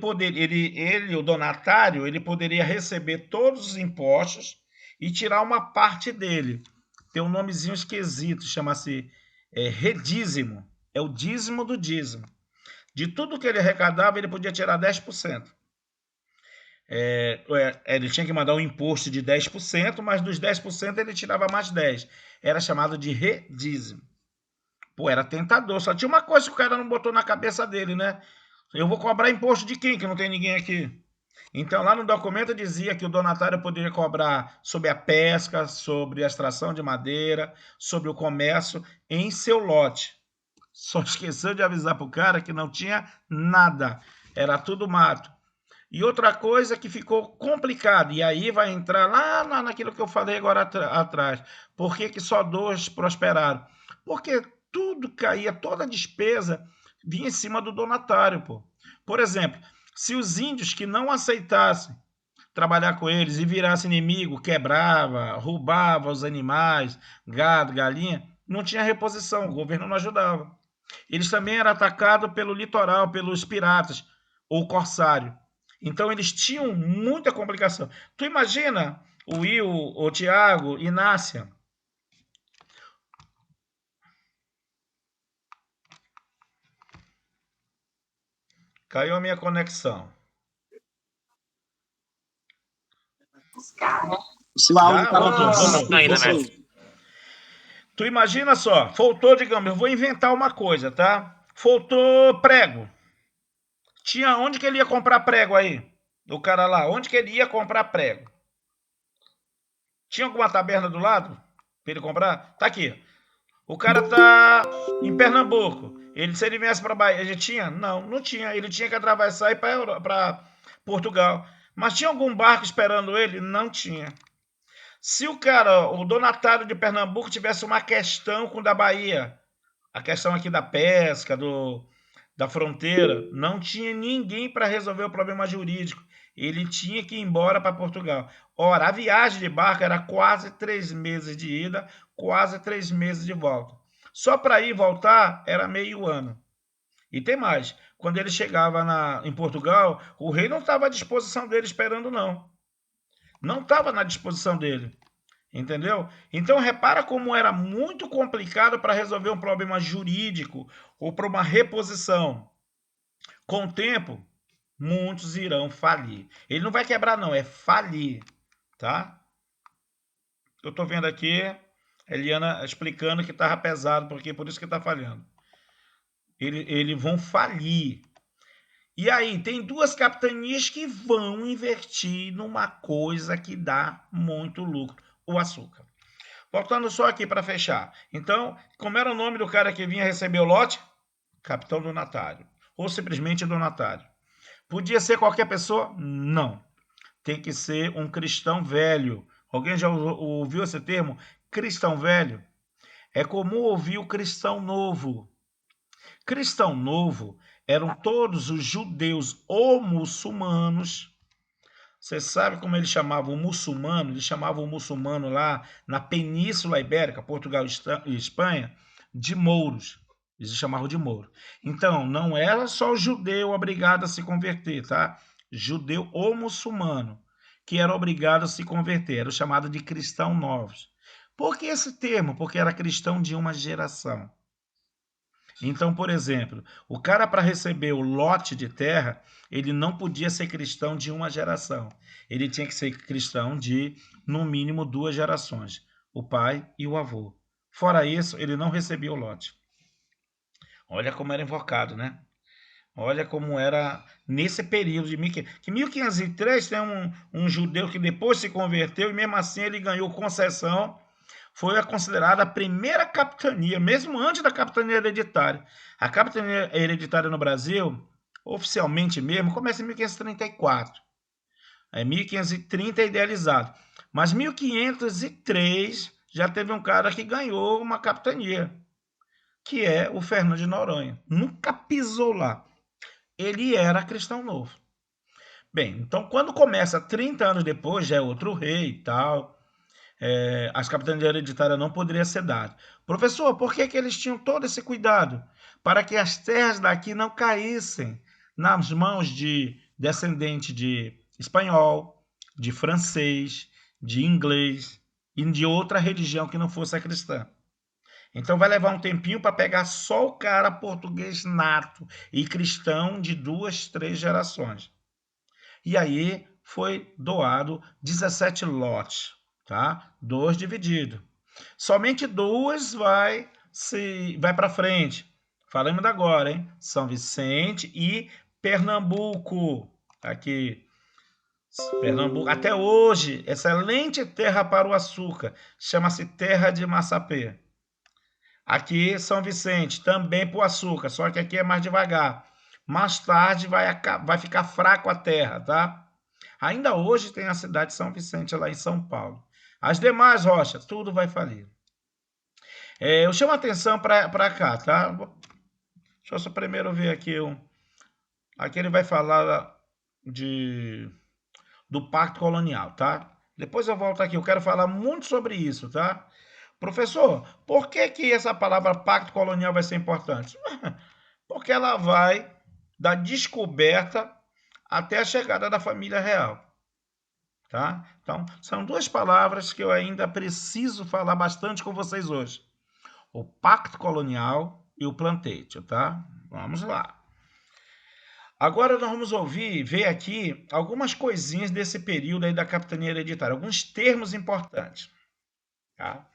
A: o donatário, ele poderia receber todos os impostos e tirar uma parte dele. Tem um nomezinho esquisito, chama-se redízimo. É o dízimo do dízimo. De tudo que ele arrecadava, ele podia tirar 10%. Ele tinha que mandar um imposto de 10%, mas dos 10% ele tirava mais 10%. Era chamado de redízimo. Pô, era tentador. Só tinha uma coisa que o cara não botou na cabeça dele, né? Eu vou cobrar imposto de quem? Que não tem ninguém aqui. Então, lá no documento dizia que o donatário poderia cobrar sobre a pesca, sobre a extração de madeira, sobre o comércio em seu lote. Só esqueceu de avisar para o cara que não tinha nada. Era tudo mato. E outra coisa que ficou complicado, e aí vai entrar lá naquilo que eu falei agora atrás. Por que só 2 prosperaram? Porque tudo caía, toda a despesa vinha em cima do donatário, pô. Por exemplo, se os índios que não aceitassem trabalhar com eles e virassem inimigo, quebrava, roubava os animais, gado, galinha, não tinha reposição, o governo não ajudava. Eles também eram atacados pelo litoral, pelos piratas ou corsário. Então eles tinham muita complicação. Tu imagina o Will, o Tiago, Inácia. Caiu a minha conexão. Tu imagina só, faltou, digamos, eu vou inventar uma coisa, tá? Faltou prego. Tinha onde que ele ia comprar prego aí? O cara lá, onde que ele ia comprar prego? Tinha alguma taberna do lado para ele comprar? Tá aqui. O cara tá em Pernambuco. Se ele viesse para a Bahia, ele tinha? Não tinha. Ele tinha que atravessar e ir para Portugal. Mas tinha algum barco esperando ele? Não tinha. Se o donatário de Pernambuco tivesse uma questão com o da Bahia, a questão aqui da pesca, da fronteira, não tinha ninguém para resolver o problema jurídico. Ele tinha que ir embora para Portugal. Ora, a viagem de barco era quase 3 meses de ida, quase 3 meses de volta. Só para ir e voltar era meio ano. E tem mais. Quando ele chegava em Portugal, o rei não estava à disposição dele esperando, não. Não estava na disposição dele. Entendeu? Então, repara como era muito complicado para resolver um problema jurídico ou para uma reposição. Com o tempo, muitos irão falir. Ele não vai quebrar, não, é falir. Tá? Eu estou vendo aqui a Eliana explicando que estava pesado, porque por isso que está falhando. Eles vão falir. E aí, tem 2 capitanias que vão investir numa coisa que dá muito lucro. O açúcar. Voltando só aqui para fechar. Então, como era o nome do cara que vinha receber o lote? Capitão donatário. Ou simplesmente donatário. Podia ser qualquer pessoa? Não. Tem que ser um cristão velho. Alguém já ouviu esse termo? Cristão velho? É comum ouvir o cristão novo. Cristão novo eram todos os judeus ou muçulmanos. Você sabe como eles chamavam o muçulmano? Eles chamavam o muçulmano lá na Península Ibérica, Portugal e Espanha, de mouros. Eles chamavam de mouro. Então, não era só o judeu obrigado a se converter, tá? Judeu ou muçulmano, que era obrigado a se converter. Era o chamado de cristão novos. Por que esse termo? Porque era cristão de uma geração. Então, por exemplo, o cara para receber o lote de terra, ele não podia ser cristão de uma geração. Ele tinha que ser cristão de, no mínimo, 2 gerações. O pai e o avô. Fora isso, ele não recebia o lote. Olha como era invocado, né? Olha como era nesse período de 1503 tem um judeu que depois se converteu e mesmo assim ele ganhou concessão. Foi considerada a primeira capitania, mesmo antes da capitania hereditária. A capitania hereditária no Brasil, oficialmente mesmo, começa em 1534. 1530 é idealizado. Mas 1503 já teve um cara que ganhou uma capitania, que é o Fernando de Noronha. Nunca pisou lá. Ele era cristão novo. Bem, então quando começa 30 anos depois, já é outro rei e tal, as capitanias hereditárias não poderiam ser dadas. Professor, por que eles tinham todo esse cuidado? Para que as terras daqui não caíssem nas mãos de descendente de espanhol, de francês, de inglês e de outra religião que não fosse a cristã. Então vai levar um tempinho para pegar só o cara português nato e cristão de 2, 3 gerações. E aí foi doado 17 lotes, tá? 2 divididos. Somente 2 vai para frente. Falamos agora, hein? São Vicente e Pernambuco. Aqui. Pernambuco. Até hoje, excelente terra para o açúcar. Chama-se terra de Massapê. Aqui, São Vicente, também para o açúcar, só que aqui é mais devagar. Mais tarde vai ficar fraco a terra, tá? Ainda hoje tem a cidade de São Vicente lá em São Paulo. As demais rochas, tudo vai falir. Eu chamo a atenção para cá, tá? Deixa eu só primeiro ver aqui. Aqui ele vai falar do Pacto Colonial, tá? Depois eu volto aqui, eu quero falar muito sobre isso, tá? Professor, por que essa palavra Pacto Colonial vai ser importante? Porque ela vai da descoberta até a chegada da família real. Tá? Então, são 2 palavras que eu ainda preciso falar bastante com vocês hoje. O Pacto Colonial e o Plantation, tá? Vamos lá. Agora nós vamos ver aqui algumas coisinhas desse período aí da capitania hereditária, alguns termos importantes. Tá?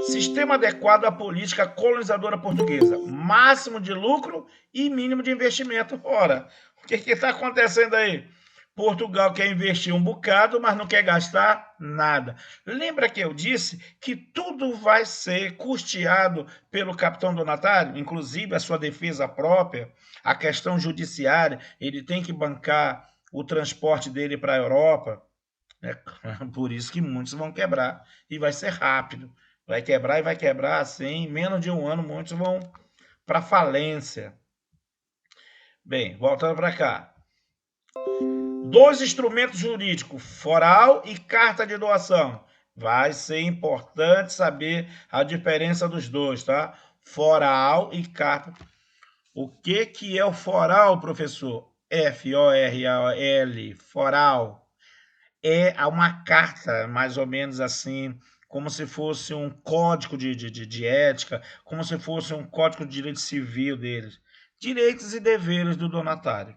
A: Sistema adequado à política colonizadora portuguesa. Máximo de lucro e mínimo de investimento. Ora, o que está acontecendo aí? Portugal quer investir um bocado, mas não quer gastar nada. Lembra que eu disse que tudo vai ser custeado pelo capitão donatário, inclusive a sua defesa própria, a questão judiciária, ele tem que bancar o transporte dele para a Europa. É por isso que muitos vão quebrar e vai ser rápido. Vai quebrar e vai quebrar assim, em menos de um ano muitos vão para falência. Bem, voltando para cá. 2 instrumentos jurídicos, foral e carta de doação. Vai ser importante saber a diferença dos dois, tá? Foral e carta. O que é o foral, professor? F-O-R-A-L, foral. É uma carta, mais ou menos assim, como se fosse um código de ética, como se fosse um código de direito civil deles. Direitos e deveres do donatário,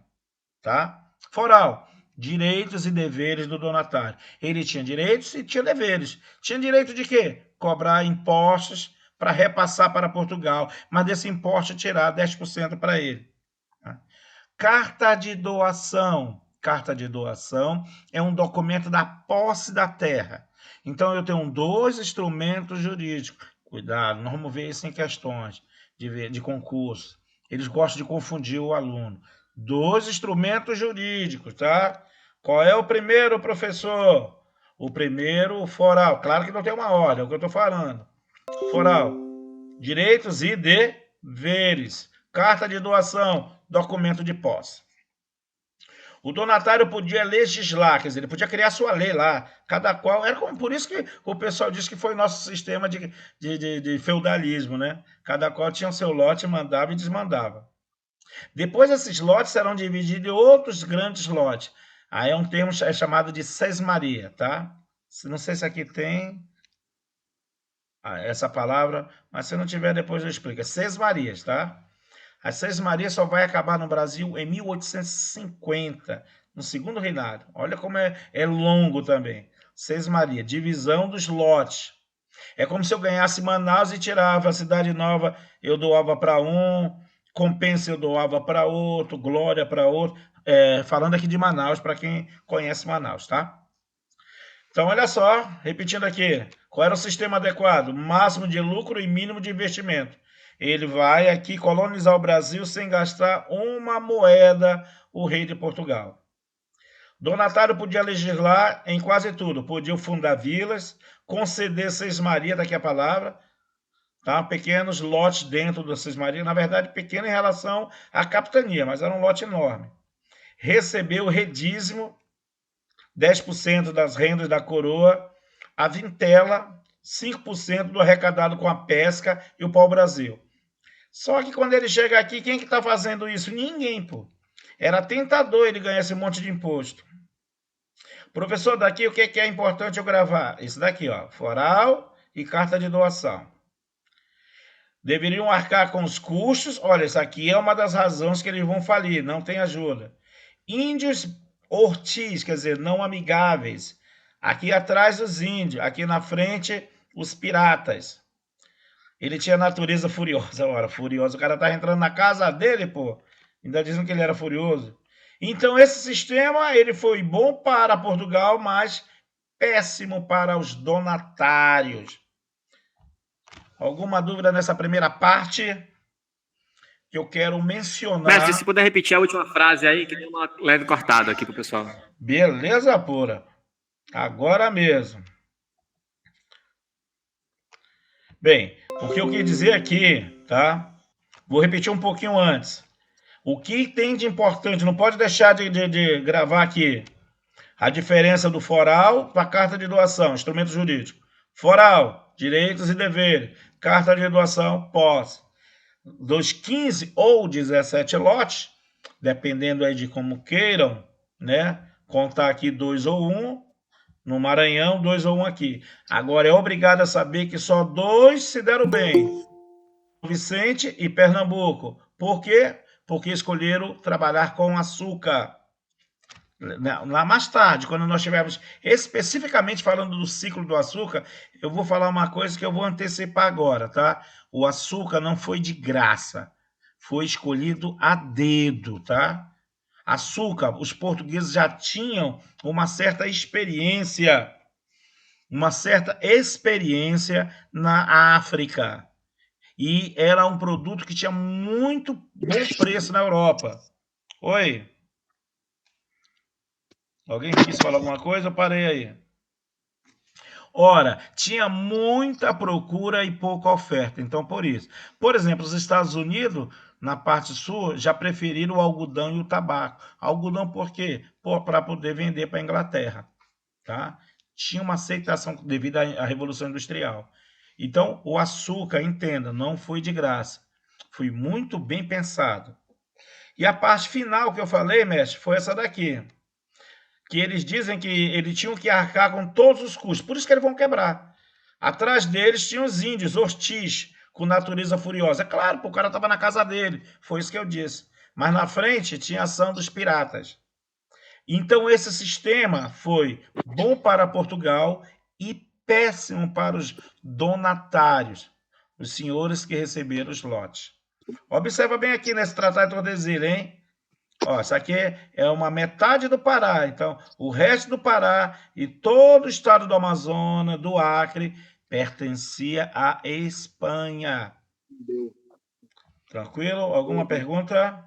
A: tá? Foral. Direitos e deveres do donatário. Ele tinha direitos e tinha deveres. Tinha direito de quê? Cobrar impostos para repassar para Portugal, mas desse imposto tirar 10% para ele. Carta de doação. Carta de doação é um documento da posse da terra. Então, eu tenho 2 instrumentos jurídicos. Cuidado, nós vamos ver isso em questões de concurso. Eles gostam de confundir o aluno. 2 instrumentos jurídicos, tá? Qual é o primeiro, professor? O primeiro, foral. Claro que não tem uma ordem, é o que eu estou falando. Foral. Direitos e deveres. Carta de doação, documento de posse. O donatário podia legislar, quer dizer, ele podia criar sua lei lá. Cada qual. Era como, por isso que o pessoal diz que foi nosso sistema de feudalismo, né? Cada qual tinha o seu lote, mandava e desmandava. Depois, esses lotes serão divididos em outros grandes lotes. Aí é um termo chamado de sesmaria, tá? Não sei se aqui tem essa palavra, mas se não tiver, depois eu explico. É sesmarias, tá? As sesmarias só vai acabar no Brasil em 1850, no segundo reinado. Olha como é longo também. Sesmaria, divisão dos lotes. É como se eu ganhasse Manaus e tirava a Cidade Nova, eu doava para um, Compensa eu doava para outro, Glória para outro. Falando aqui de Manaus, para quem conhece Manaus, tá? Então, olha só, repetindo aqui. Qual era o sistema adequado? Máximo de lucro e mínimo de investimento. Ele vai aqui colonizar o Brasil sem gastar uma moeda, o rei de Portugal. Donatário podia legislar em quase tudo. Podia fundar vilas, conceder sesmaria, daqui a palavra, tá? Pequenos lotes dentro da sesmaria. Na verdade, pequeno em relação à capitania, mas era um lote enorme. Recebeu o redízimo, 10% das rendas da coroa, a vintela, 5% do arrecadado com a pesca e o pau-brasil. Só que quando ele chega aqui, quem que está fazendo isso? Ninguém, pô. Era tentador ele ganhar esse monte de imposto. Professor, daqui o que é importante eu gravar? Isso daqui, ó, foral e carta de doação. Deveriam arcar com os custos. Olha, isso aqui é uma das razões que eles vão falir, não tem ajuda. Índios ortis, quer dizer, não amigáveis. Aqui atrás os índios, aqui na frente os piratas. Ele tinha natureza furiosa, ora, furiosa. O cara tá entrando na casa dele, pô. Ainda dizem que ele era furioso. Então esse sistema, ele foi bom para Portugal, mas péssimo para os donatários. Alguma dúvida nessa primeira parte? Que eu quero mencionar.
E: Mestre, se puder repetir a última frase aí, que deu uma leve cortada aqui pro pessoal.
A: Beleza pura. Agora mesmo. Bem, o que eu quis dizer aqui, tá? Vou repetir um pouquinho antes. O que tem de importante, não pode deixar de gravar aqui. A diferença do foral para a carta de doação, instrumento jurídico. Foral, direitos e deveres. Carta de doação, posse. Dos 15 ou 17 lotes, dependendo aí de como queiram, né? Contar aqui 2 ou 1, no Maranhão, 2 ou 1 aqui. Agora é obrigado a saber que só 2 se deram bem. Vicente e Pernambuco. Por quê? Porque escolheram trabalhar com açúcar. Lá mais tarde, quando nós estivermos especificamente falando do ciclo do açúcar, eu vou falar uma coisa que eu vou antecipar agora, tá? O açúcar não foi de graça, foi escolhido a dedo, tá? Açúcar, os portugueses já tinham uma certa experiência na África. E era um produto que tinha muito bom preço na Europa. Oi? Alguém quis falar alguma coisa? Eu parei aí. Ora, tinha muita procura e pouca oferta, então por isso. Por exemplo, os Estados Unidos, na parte sul, já preferiram o algodão e o tabaco. Algodão por quê? Para poder vender para a Inglaterra, tá? Tinha uma aceitação devido à Revolução Industrial. Então, o açúcar, entenda, não foi de graça. Foi muito bem pensado. E a parte final que eu falei, mestre, foi essa daqui. Que eles dizem que eles tinham que arcar com todos os custos. Por isso que eles vão quebrar. Atrás deles tinham os índios, Ortiz, com natureza furiosa. É claro, o cara estava na casa dele. Foi isso que eu disse. Mas na frente tinha a ação dos piratas. Então esse sistema foi bom para Portugal e péssimo para os donatários, os senhores que receberam os lotes. Observa bem aqui nesse Tratado de Tordesilhas, hein? Ó, isso aqui é uma metade do Pará. Então, o resto do Pará e todo o estado do Amazonas, do Acre, pertencia à Espanha. Tranquilo? Alguma pergunta?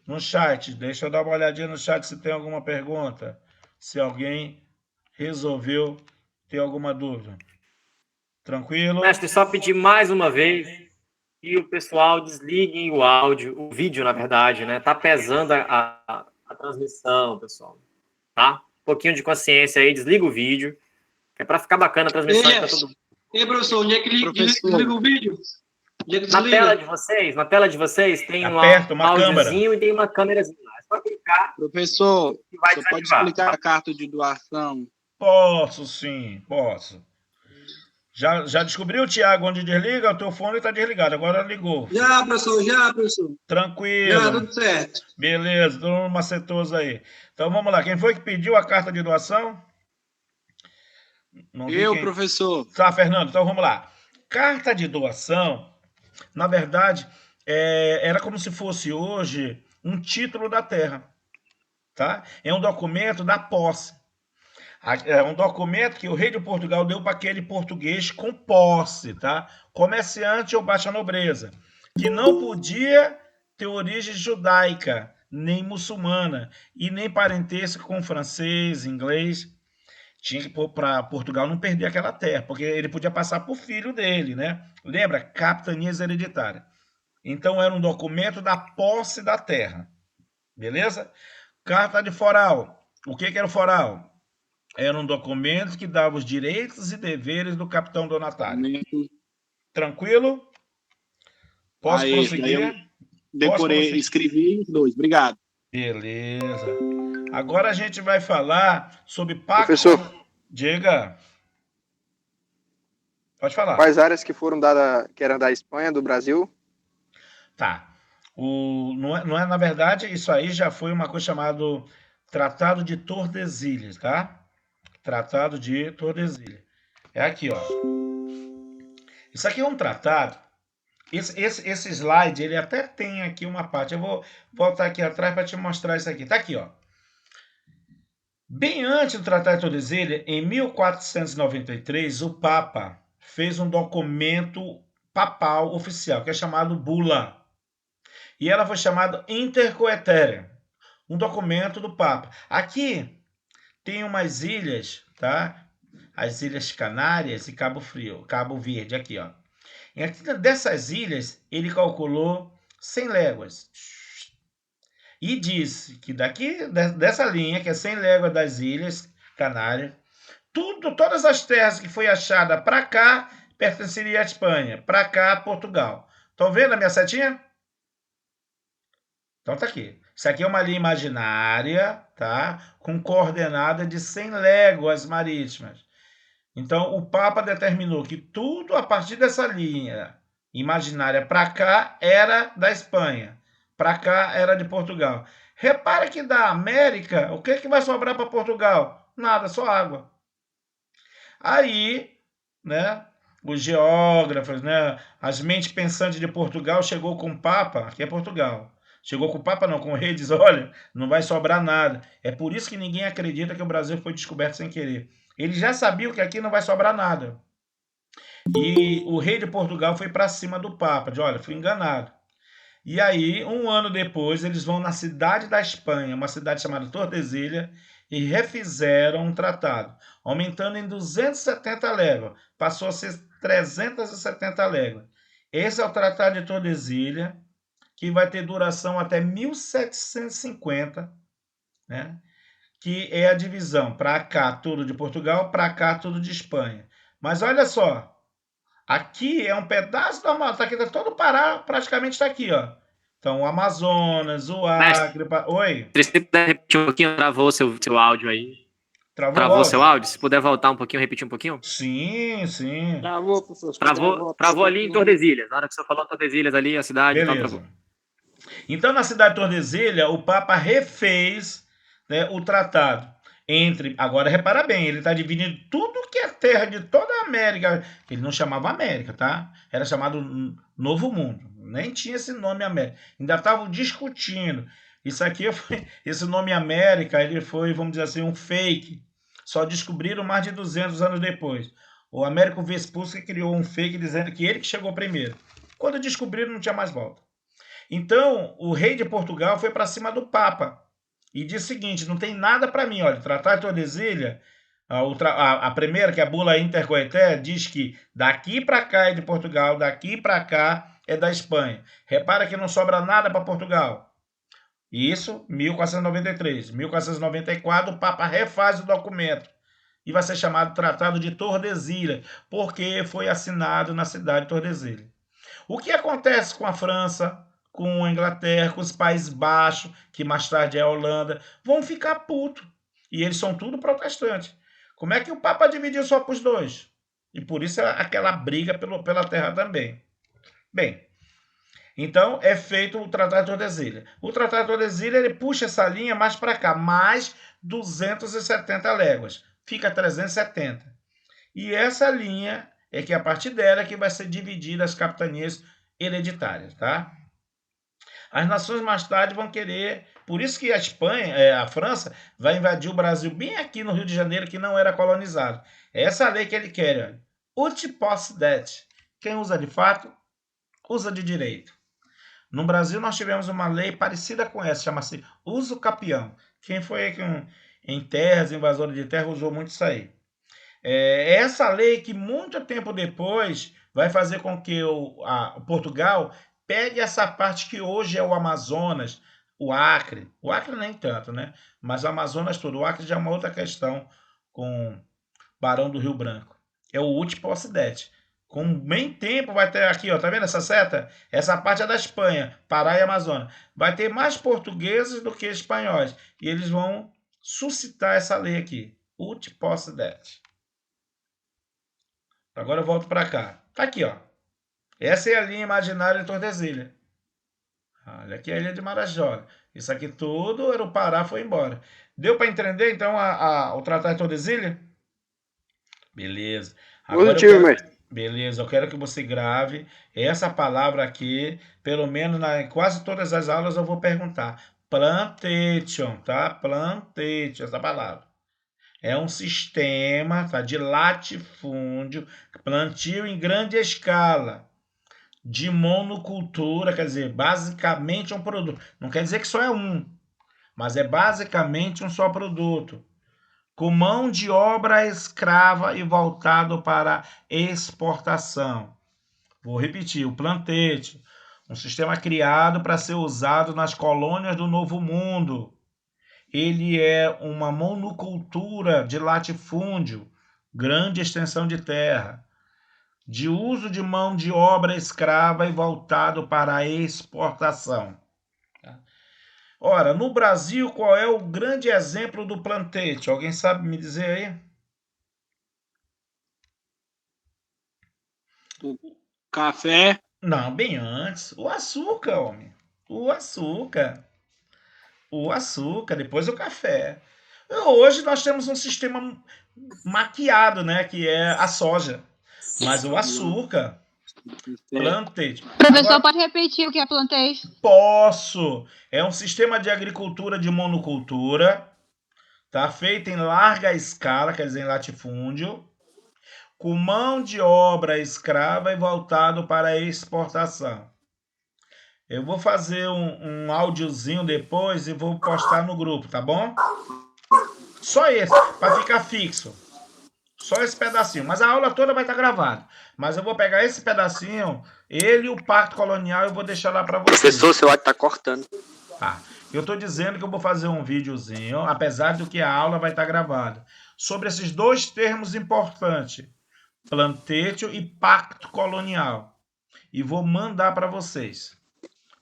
A: No chat, deixa eu dar uma olhadinha no chat se tem alguma pergunta. Se alguém resolveu ter alguma dúvida. Tranquilo?
E: Mestre, só pedir mais uma vez que o pessoal desliguem o áudio, o vídeo, na verdade, né? Tá pesando a transmissão, pessoal. Tá? Um pouquinho de consciência aí, desliga o vídeo. É para ficar bacana a transmissão. Pra todo mundo.
C: Ei, professor, onde é que desliga o vídeo?
E: Na tela de vocês tem um áudiozinho e tem uma câmerazinha lá. É só clicar.
B: Professor, você pode explicar a carta de doação?
A: Posso sim, posso. Já descobriu, Tiago, onde desliga? O teu fone está desligado, agora ligou.
C: Já, professor.
A: Tranquilo.
C: Já, tudo certo.
A: Beleza, todo mundo macetoso aí. Então vamos lá, quem foi que pediu a carta de doação?
B: Professor.
A: Tá, Fernando, então vamos lá. Carta de doação, na verdade, era como se fosse hoje um título da terra, tá? É um documento da posse. É um documento que o rei de Portugal deu para aquele português com posse, tá? Comerciante ou baixa nobreza, que não podia ter origem judaica, nem muçulmana, e nem parentesco com francês, inglês. Tinha que pôr para Portugal não perder aquela terra, porque ele podia passar por filho dele, né? Lembra? Capitanias hereditárias. Então era um documento da posse da terra. Beleza? Carta de foral. O que era o foral? Era um documento que dava os direitos e deveres do capitão donatário. Tranquilo? Posso prosseguir?
B: Decorei, escrevi 2. Obrigado.
A: Beleza. Agora a gente vai falar sobre pacto.
D: Professor.
A: Diga. Pode falar.
D: Quais áreas que foram dadas, que eram da Espanha, do Brasil?
A: Tá. Não é, na verdade, isso aí já foi uma coisa chamada Tratado de Tordesilhas, tá? Tratado de Tordesilhas. É aqui, ó. Isso aqui é um tratado. Esse slide, ele até tem aqui uma parte. Eu vou voltar aqui atrás para te mostrar isso aqui. Tá aqui, ó. Bem antes do Tratado de Tordesilhas, em 1493, o Papa fez um documento papal oficial, que é chamado Bula. E ela foi chamada Intercoetérea, um documento do Papa. Aqui tem umas ilhas, tá? As Ilhas Canárias e Cabo Verde, aqui, ó. E aqui dessas ilhas, ele calculou 100 léguas. E disse que daqui, dessa linha, que é 100 léguas das Ilhas Canárias, todas as terras que foi achada para cá, pertenceria à Espanha. Para cá, Portugal. Estão vendo a minha setinha? Então tá aqui. Isso aqui é uma linha imaginária, tá? Com coordenada de 100 léguas marítimas. Então, o Papa determinou que tudo a partir dessa linha imaginária para cá era da Espanha. Para cá era de Portugal. Repara que da América, o que vai sobrar para Portugal? Nada, só água. Aí, né, os geógrafos, né, as mentes pensantes de Portugal chegou com o Papa, que é Portugal. Chegou com o Papa, não, com o rei, diz: olha, não vai sobrar nada. É por isso que ninguém acredita que o Brasil foi descoberto sem querer. Eles já sabiam que aqui não vai sobrar nada. E o rei de Portugal foi para cima do Papa, de: olha, fui enganado. E aí, um ano depois, eles vão na cidade da Espanha, uma cidade chamada Tordesilhas, e refizeram um tratado, aumentando em 270 léguas. Passou a ser 370 léguas. Esse é o Tratado de Tordesilhas, que vai ter duração até 1750, né? Que é a divisão, para cá tudo de Portugal, para cá tudo de Espanha. Mas olha só, aqui é um pedaço do Amazonas, aqui, todo o Pará praticamente está aqui, ó. Então, o Amazonas, o Acre... Oi?
E: Se você puder repetir um pouquinho, travou o seu áudio aí.
A: Travou
E: seu áudio? Se puder voltar um pouquinho, repetir um pouquinho.
A: Sim, sim.
B: Travou, professor.
E: Travou ali em Tordesilhas. Na hora que você falou Tordesilhas ali, a cidade...
A: Beleza. Então, na cidade de Tordesilhas, o Papa refez, né, o tratado entre... Agora, repara bem, ele está dividindo tudo que é terra de toda a América. Ele não chamava América, tá? Era chamado Novo Mundo. Nem tinha esse nome América. Ainda estavam discutindo. Isso aqui, esse nome América, ele foi, vamos dizer assim, um fake. Só descobriram mais de 200 anos depois. O Américo Vespucci criou um fake dizendo que ele que chegou primeiro. Quando descobriram, não tinha mais volta. Então, o rei de Portugal foi para cima do Papa e disse o seguinte: não tem nada para mim. Olha, o Tratado de Tordesilhas, a primeira, que é a Bula Inter Coeté, diz que daqui para cá é de Portugal, daqui para cá é da Espanha. Repara que não sobra nada para Portugal. Isso, 1493. 1494, o Papa refaz o documento e vai ser chamado Tratado de Tordesilhas, porque foi assinado na cidade de Tordesilhas. O que acontece com a França, com a Inglaterra, com os Países Baixos, que mais tarde é a Holanda, vão ficar putos. E eles são tudo protestantes. Como é que o Papa dividiu só para os dois? E por isso aquela briga pela terra também. Bem, então é feito o Tratado de Tordesilhas. O Tratado de Tordesilhas, ele puxa essa linha mais para cá, mais 270 léguas. Fica 370. E essa linha é que a partir dela que vai ser dividida as capitanias hereditárias, tá? As nações mais tarde vão querer... Por isso que a França, vai invadir o Brasil bem aqui no Rio de Janeiro, que não era colonizado. É essa lei que ele quer, olha. Ut posset. Quem usa de fato, usa de direito. No Brasil, nós tivemos uma lei parecida com essa, chama-se uso capião. Quem foi que em terras, invasores de terra, usou muito isso aí. É essa lei que, muito tempo depois, vai fazer com que o Portugal pegue essa parte que hoje é o Amazonas, o Acre. O Acre nem tanto, né? Mas o Amazonas todo. O Acre já é uma outra questão com o Barão do Rio Branco. É o Ut posset. Com bem tempo vai ter aqui, ó, tá vendo essa seta? Essa parte é da Espanha, Pará e Amazonas. Vai ter mais portugueses do que espanhóis. E eles vão suscitar essa lei aqui. Ut posset. Agora eu volto para cá. Tá aqui, ó. Essa é a linha imaginária de Tordesilhas. Olha aqui a ilha de Marajó. Isso aqui tudo era o Pará, foi embora. Deu para entender, então, o Tratado de Tordesilhas? Beleza. Agora Beleza, eu quero que você grave essa palavra aqui, pelo menos em quase todas as aulas eu vou perguntar. Plantation, tá? Plantation, essa palavra. É um sistema, tá, de latifúndio, plantio em grande escala, de monocultura, quer dizer, basicamente um produto. Não quer dizer que só é um, mas é basicamente um só produto. Com mão de obra escrava e voltado para exportação. Vou repetir, o plantation, um sistema criado para ser usado nas colônias do Novo Mundo. Ele é uma monocultura de latifúndio, grande extensão de terra, de uso de mão de obra escrava e voltado para a exportação. Ora, no Brasil, qual é o grande exemplo do plantation? Alguém sabe me dizer aí?
G: O café.
A: Não, bem antes. O açúcar, homem. O açúcar. O açúcar, depois o café. Hoje nós temos um sistema maquiado, né? Que é a soja. Mas o açúcar, Plantation.
H: Professor,
A: Agora,
H: pode repetir o que é plantation?
A: posso. É um sistema de agricultura de monocultura, tá? Feito em larga escala, quer dizer, em latifúndio, com mão de obra escrava e voltado para a exportação. Eu vou fazer um áudiozinho depois e vou postar no grupo, tá bom? Só esse, para ficar fixo. Só esse pedacinho. Mas a aula toda vai estar gravada. Mas eu vou pegar esse pedacinho, ele e o Pacto Colonial, eu vou deixar lá para vocês.
E: Professor, seu áudio tá cortando.
A: Tá. Eu estou dizendo que eu vou fazer um videozinho, apesar do que a aula vai estar gravada, sobre esses dois termos importantes, plantation e pacto colonial. E vou mandar para vocês.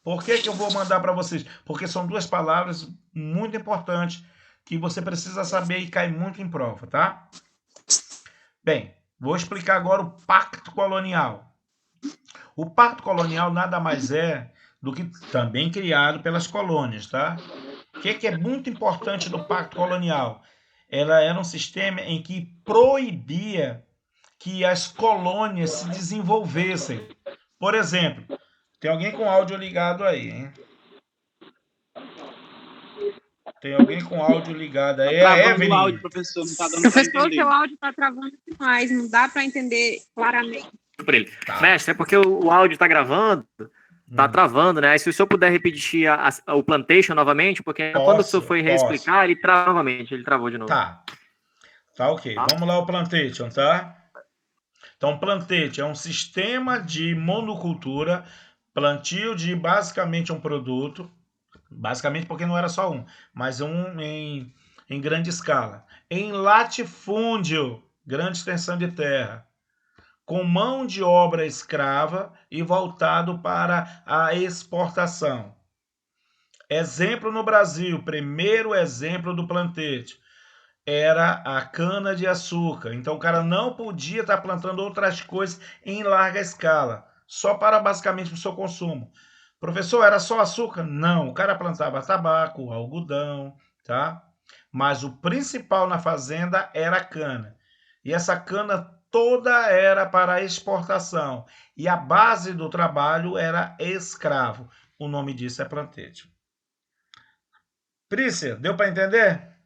A: Por que eu vou mandar para vocês? Porque são duas palavras muito importantes que você precisa saber e cai muito em prova, tá? Bem, vou explicar agora o pacto colonial. O pacto colonial nada mais é do que também criado pelas colônias, tá? O que é muito importante do pacto colonial? Ela era um sistema em que proibia que as colônias se desenvolvessem. Por exemplo, tem alguém com áudio ligado aí, hein? Tem alguém com áudio ligado aí. É a
B: Travando
A: Evelyn.
B: o áudio, professor, não tá dando pra
H: Professor,
B: entender.
H: seu áudio está travando demais, não dá para entender claramente.
E: Por ele.
A: Tá.
E: Mestre, é porque o áudio tá gravando, tá travando, né? Aí se o senhor puder repetir o plantation novamente, porque quando o senhor foi reexplicar, ele travou novamente, ele travou de novo.
A: Tá. Tá ok. Vamos lá o plantation, tá? Então, plantation é um sistema de monocultura, plantio de basicamente um produto, basicamente porque não era só um, mas um em grande escala. Em latifúndio, grande extensão de terra, com mão de obra escrava e voltado para a exportação. Exemplo no Brasil, primeiro exemplo do plantation, era a cana-de-açúcar. Então o cara não podia estar plantando outras coisas em larga escala, só para basicamente o seu consumo. Professor, era só açúcar? Não, o cara plantava tabaco, algodão, tá? Mas o principal na fazenda era a cana. E essa cana toda era para exportação. E a base do trabalho era escravo. O nome disso é plantation. Prícia, deu para entender?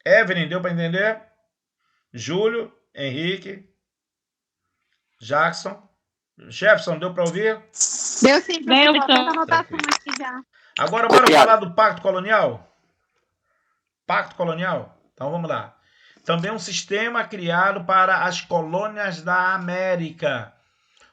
A: Evelyn, deu para entender? Júlio, Henrique, Jackson, Jefferson, deu para ouvir?
H: Deu sim, professor. Tenta anotação aqui já.
A: Agora bora falar do Pacto Colonial? Pacto Colonial? Então vamos lá. Também um sistema criado para as colônias da América.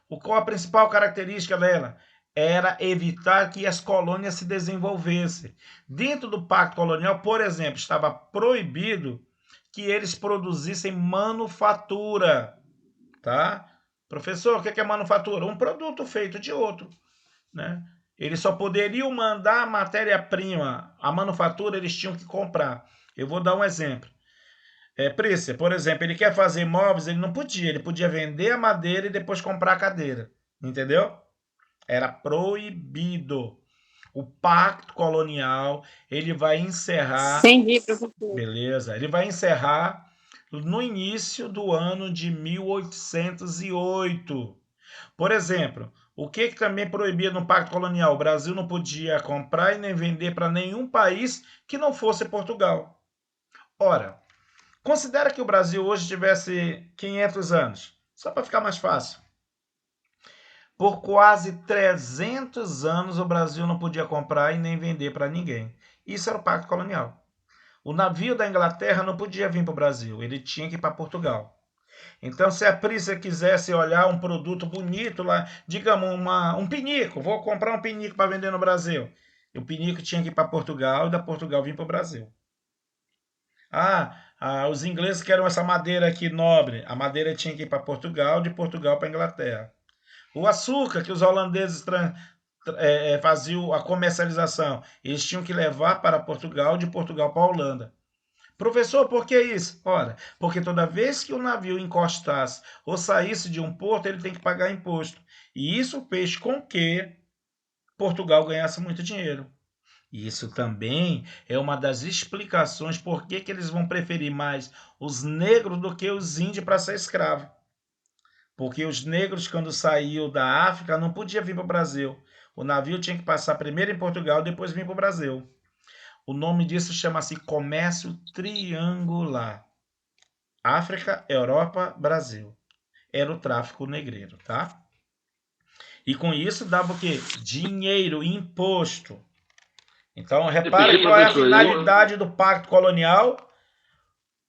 A: Qual a principal característica dela? Era evitar que as colônias se desenvolvessem. Dentro do Pacto Colonial, por exemplo, estava proibido que eles produzissem manufatura. Tá? Professor, o que é manufatura? Um produto feito de outro. Né? Eles só poderiam mandar a matéria-prima. A manufatura eles tinham que comprar. Eu vou dar um exemplo. Prícia, por exemplo, ele quer fazer móveis, ele não podia. Ele podia vender a madeira e depois comprar a cadeira. Entendeu? Era proibido. O Pacto Colonial, ele vai encerrar...
H: Entendi, professor.
A: Beleza. Ele vai encerrar no início do ano de 1808. Por exemplo, o que também proibia no Pacto Colonial? O Brasil não podia comprar e nem vender para nenhum país que não fosse Portugal. Ora, considera que o Brasil hoje tivesse 500 anos. Só para ficar mais fácil. Por quase 300 anos, o Brasil não podia comprar e nem vender para ninguém. Isso era o Pacto Colonial. O navio da Inglaterra não podia vir para o Brasil, ele tinha que ir para Portugal. Então, se a Prícia quisesse olhar um produto bonito lá, digamos, um pinico, vou comprar um pinico para vender no Brasil. O pinico tinha que ir para Portugal e da Portugal vir para o Brasil. Os ingleses queriam essa madeira aqui nobre. A madeira tinha que ir para Portugal, de Portugal para a Inglaterra. O açúcar que os holandeses faziam a comercialização, eles tinham que levar para Portugal, de Portugal para a Holanda. Professor, por que isso? Ora, porque toda vez que o navio encostasse ou saísse de um porto, ele tem que pagar imposto. E isso fez com que Portugal ganhasse muito dinheiro. Isso também é uma das explicações por que eles vão preferir mais os negros do que os índios para ser escravo. Porque os negros, quando saíam da África, não podiam vir para o Brasil. O navio tinha que passar primeiro em Portugal, depois vir para o Brasil. O nome disso chama-se comércio triangular. África, Europa, Brasil. Era o tráfico negreiro, tá? E com isso dava o quê? Dinheiro, imposto. Então, repare qual é a finalidade do pacto colonial.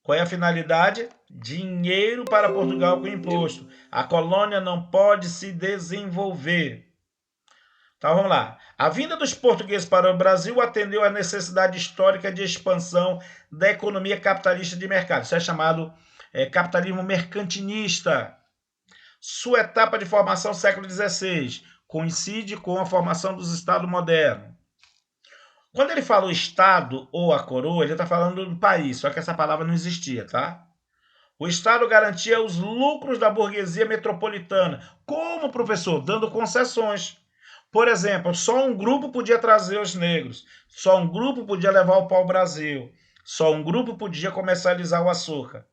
A: Qual é a finalidade? Dinheiro para Portugal com imposto. A colônia não pode se desenvolver. Então, vamos lá. A vinda dos portugueses para o Brasil atendeu à necessidade histórica de expansão da economia capitalista de mercado. Isso é chamado capitalismo mercantilista. Sua etapa de formação, século XVI, coincide com a formação dos Estados modernos. Quando ele fala o Estado ou a coroa, ele está falando do país, só que essa palavra não existia, tá? O Estado garantia os lucros da burguesia metropolitana. Como, professor? Dando concessões. Por exemplo, só um grupo podia trazer os negros, só um grupo podia levar o pau ao Brasil, só um grupo podia comercializar o açúcar.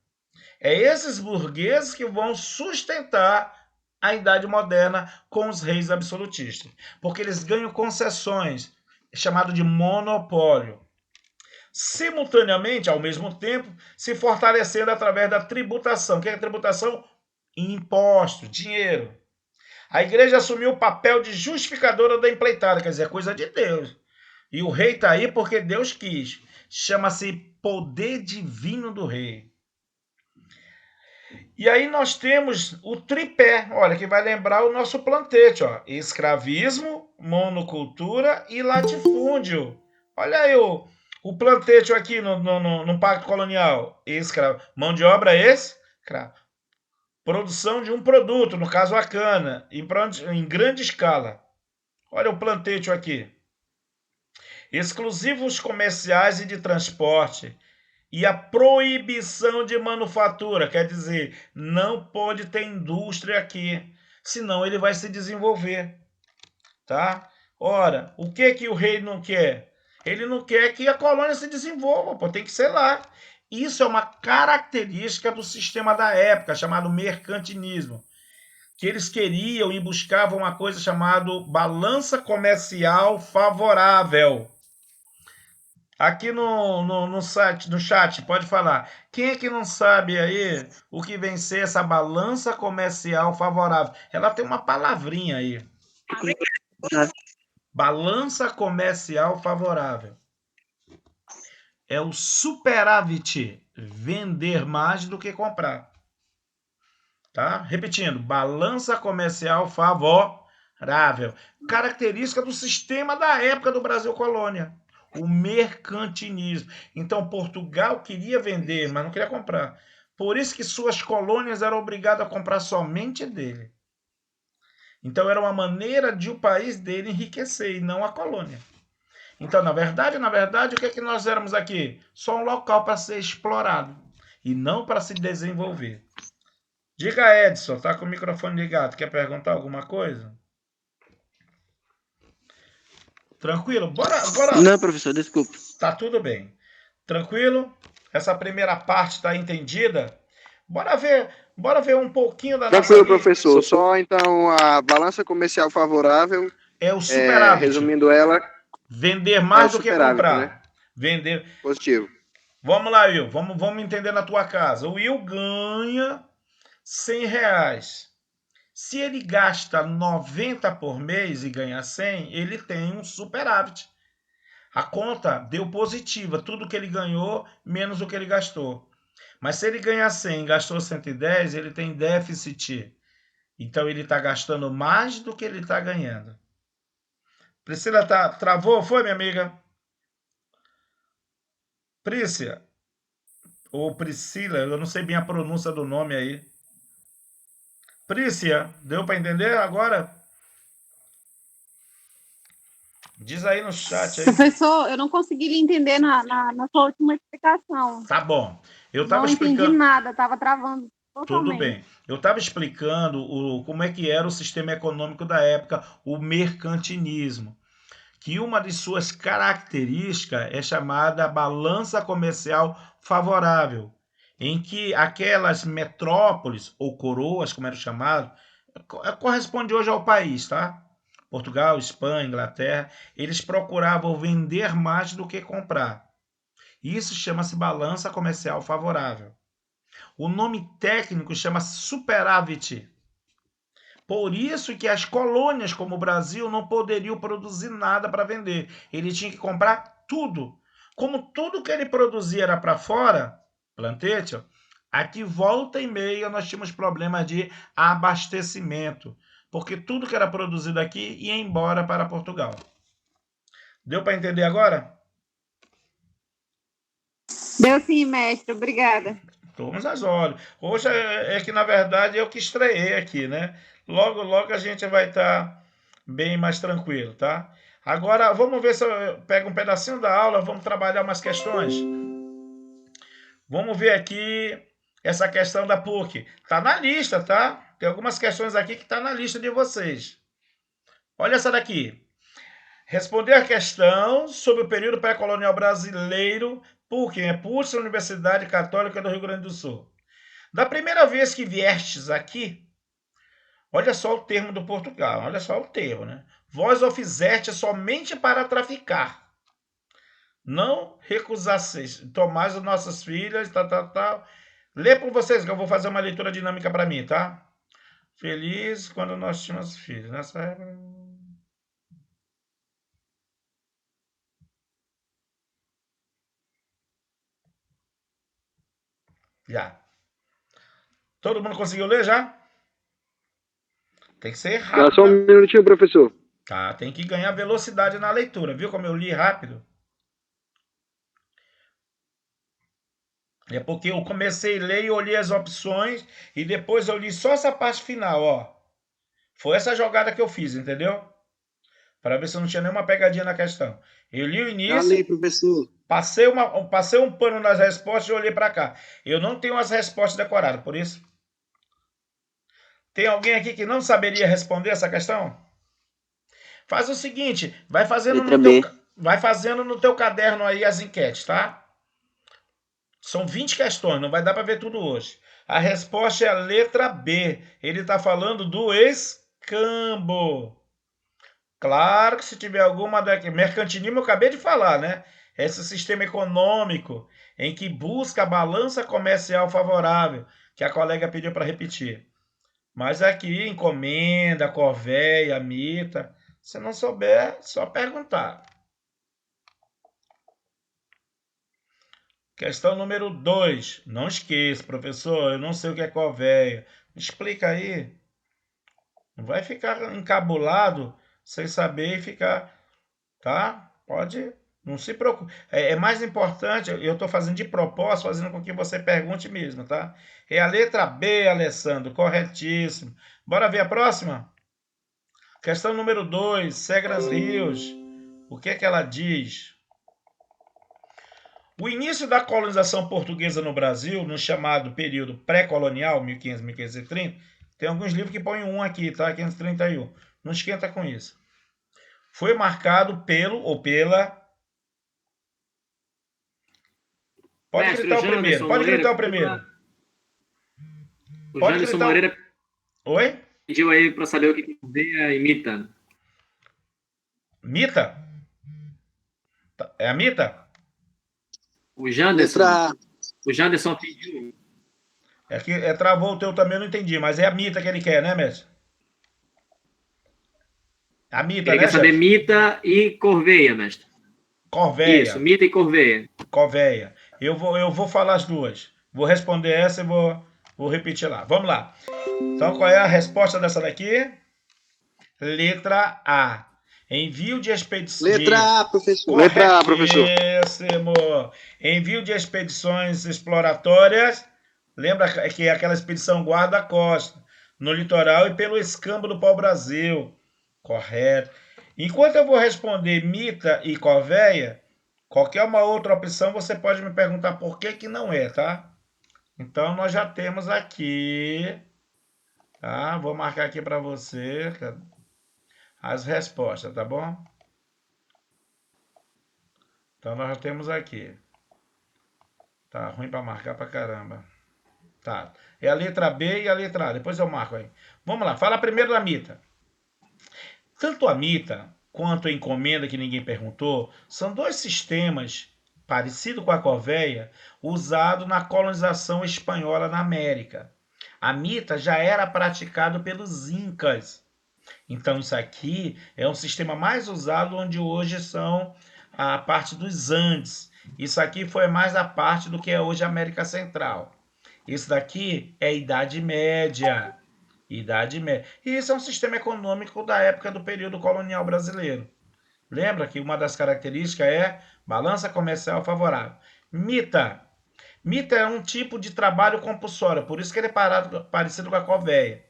A: É esses burgueses que vão sustentar a Idade Moderna com os reis absolutistas, porque eles ganham concessões, chamado de monopólio. Simultaneamente, ao mesmo tempo, se fortalecendo através da tributação. O que é a tributação? Imposto, dinheiro. A igreja assumiu o papel de justificadora da empreitada, quer dizer, coisa de Deus. E o rei está aí porque Deus quis. Chama-se poder divino do rei. E aí nós temos o tripé, olha, que vai lembrar o nosso plantete, ó. Escravismo, monocultura e latifúndio. Olha aí o plantete aqui no Pacto Colonial. Mão de obra escrava. Produção de um produto, no caso a cana, em grande escala. Olha o plantete aqui. Exclusivos comerciais e de transporte. E a proibição de manufatura, quer dizer, não pode ter indústria aqui, senão ele vai se desenvolver, tá? Ora, o que o rei não quer? Ele não quer que a colônia se desenvolva, pô, tem que ser lá. Isso é uma característica do sistema da época, chamado mercantilismo, que eles queriam e buscavam uma coisa chamada balança comercial favorável. Aqui no chat, pode falar. Quem é que não sabe aí o que vem ser essa balança comercial favorável? Ela tem uma palavrinha aí. Balança comercial favorável. É o superávit, vender mais do que comprar. Tá? Repetindo, balança comercial favorável. Característica do sistema da época do Brasil colônia. O mercantilismo. Então, Portugal queria vender, mas não queria comprar. Por isso que suas colônias eram obrigadas a comprar somente dele. Então, era uma maneira de o país dele enriquecer e não a colônia. Então, na verdade, o que é que nós éramos aqui? Só um local para ser explorado e não para se desenvolver. Diga, Edson, tá com o microfone ligado. Quer perguntar alguma coisa? Tranquilo? Bora.
I: Não, professor, desculpa.
A: Tá tudo bem. Tranquilo? Essa primeira parte está entendida? Bora ver um pouquinho da
D: Tranquilo, professor. Só então a balança comercial favorável.
A: É o superávit.
D: Resumindo ela.
A: Vender mais do que comprar.
D: Né?
A: Vender.
D: Positivo.
A: Vamos lá, Will. Vamos entender na tua casa. O Will ganha R$100. Se ele gasta 90 por mês e ganha 100, ele tem um superávit. A conta deu positiva. Tudo que ele ganhou, menos o que ele gastou. Mas se ele ganha 100 e gastou 110, ele tem déficit. Então, ele está gastando mais do que ele está ganhando. Priscila, travou? Foi, minha amiga? Prícia? Ou Priscila, eu não sei bem a pronúncia do nome aí. Prícia, deu para entender agora? Diz aí no chat. Aí.
H: Professor, eu não consegui lhe entender na sua última explicação.
A: Tá bom. Eu estava
H: não
A: explicando.
H: Não entendi nada, estava travando totalmente.
A: Tudo bem. Eu estava explicando como é que era o sistema econômico da época, o mercantilismo. Que uma de suas características é chamada balança comercial favorável. em que aquelas metrópoles ou coroas, como era chamado, corresponde hoje ao país, tá? Portugal, Espanha, Inglaterra, eles procuravam vender mais do que comprar. Isso chama-se balança comercial favorável. O nome técnico chama-se superávit. Por isso que as colônias, como o Brasil, não poderiam produzir nada para vender. Ele tinha que comprar tudo. Como tudo que ele produzia era para fora, plantation, aqui volta e meia nós tínhamos problemas de abastecimento, porque tudo que era produzido aqui ia embora para Portugal. Deu para entender agora?
H: Deu sim, mestre. Obrigada.
A: Tomas as olhos. Hoje é que, na verdade, eu que estreiei aqui, né? Logo, logo a gente vai estar bem mais tranquilo, tá? Agora, vamos ver se eu pego um pedacinho da aula, vamos trabalhar umas questões. Vamos ver aqui essa questão da PUC. Tá na lista, tá? Tem algumas questões aqui que tá na lista de vocês. Olha essa daqui. Responder a questão sobre o período pré-colonial brasileiro, PUC, PUC, Universidade Católica do Rio Grande do Sul. Da primeira vez que viestes aqui, olha só o termo do Portugal, olha só o termo, né? Vós o fizeste somente para traficar. Não recusasseis, tomais as nossas filhas, tal. Lê por vocês, que eu vou fazer uma leitura dinâmica para mim, tá? Feliz quando nós tínhamos filhos. Nessa época... Já. Todo mundo conseguiu ler já? Tem que ser rápido.
D: Dá só um minutinho, professor.
A: Tá, tem que ganhar velocidade na leitura. Viu como eu li rápido? É porque eu comecei a ler e olhei as opções e depois eu li só essa parte final, ó. Foi essa jogada que eu fiz, entendeu? Para ver se não tinha nenhuma pegadinha na questão. Eu li o início,
B: Falei, professor.
A: passei um pano nas respostas e olhei para cá. Eu não tenho as respostas decoradas, por isso. Tem alguém aqui que não saberia responder essa questão? Faz o seguinte, vai fazendo no teu caderno aí as enquetes, tá? São 20 questões, não vai dar para ver tudo hoje. A resposta é a letra B. Ele está falando do escambo. Claro que se tiver alguma daqui... Mercantilismo eu acabei de falar, né? Esse sistema econômico em que busca a balança comercial favorável, que a colega pediu para repetir. Mas aqui, encomenda, corvéia, mita... Se não souber, só perguntar. Questão número 2. Não esqueça, professor, eu não sei o que é corvéia. Me explica aí. Não vai ficar encabulado sem saber e ficar... Tá? Pode... Não se preocupe. É mais importante, eu estou fazendo de propósito, fazendo com que você pergunte mesmo, tá? É a letra B, Alessandro. Corretíssimo. Bora ver a próxima? Questão número 2, Segras Rios. O que é que ela diz? O início da colonização portuguesa no Brasil, no chamado período pré-colonial, 1500, 1530, tem alguns livros que põem um aqui, tá? 531. Não esquenta com isso. Foi marcado pelo ou pela... Pode gritar o primeiro. Pode gritar o primeiro.
E: O Janderson Moreira
A: Oi?
E: pediu aí para saber o que corvéia e mita.
A: Mita? É a mita?
E: O Janderson pediu.
A: É que travou o teu também, eu não entendi, mas é a mita que ele quer, né, mestre? A mita,
E: Ele quer saber mita e corvéia, mestre.
A: Corvéia.
E: Isso, mita e corvéia.
A: Corvéia. Eu vou falar as duas. Vou responder essa e vou repetir lá. Vamos lá. Então, qual é a resposta dessa daqui? Letra A. Envio de expedições...
B: Letra A, professor.
D: Letra A, professor.
A: Envio de expedições exploratórias. Lembra que é aquela expedição guarda-costa, no litoral e pelo escambo do pau-brasil. Correto. Enquanto eu vou responder mita e corvéia, qualquer uma outra opção você pode me perguntar por que não é, tá? Então, nós já temos aqui... Tá? Vou marcar aqui para você as respostas, tá bom? Então, nós já temos aqui. Tá ruim para marcar pra caramba. Tá. É a letra B e a letra A. Depois eu marco aí. Vamos lá. Fala primeiro da mita. Tanto a mita quanto a encomenda, que ninguém perguntou, são dois sistemas parecidos com a corveia, usados na colonização espanhola na América. A mita já era praticado pelos incas. Então isso aqui é um sistema mais usado onde hoje são a parte dos Andes. Isso aqui foi mais a parte do que é hoje a América Central. Isso daqui é Idade Média. Idade Média. E isso é um sistema econômico da época do período colonial brasileiro. Lembra que uma das características é balança comercial favorável. Mita. Mita é um tipo de trabalho compulsório, por isso que ele é parecido com a corveia.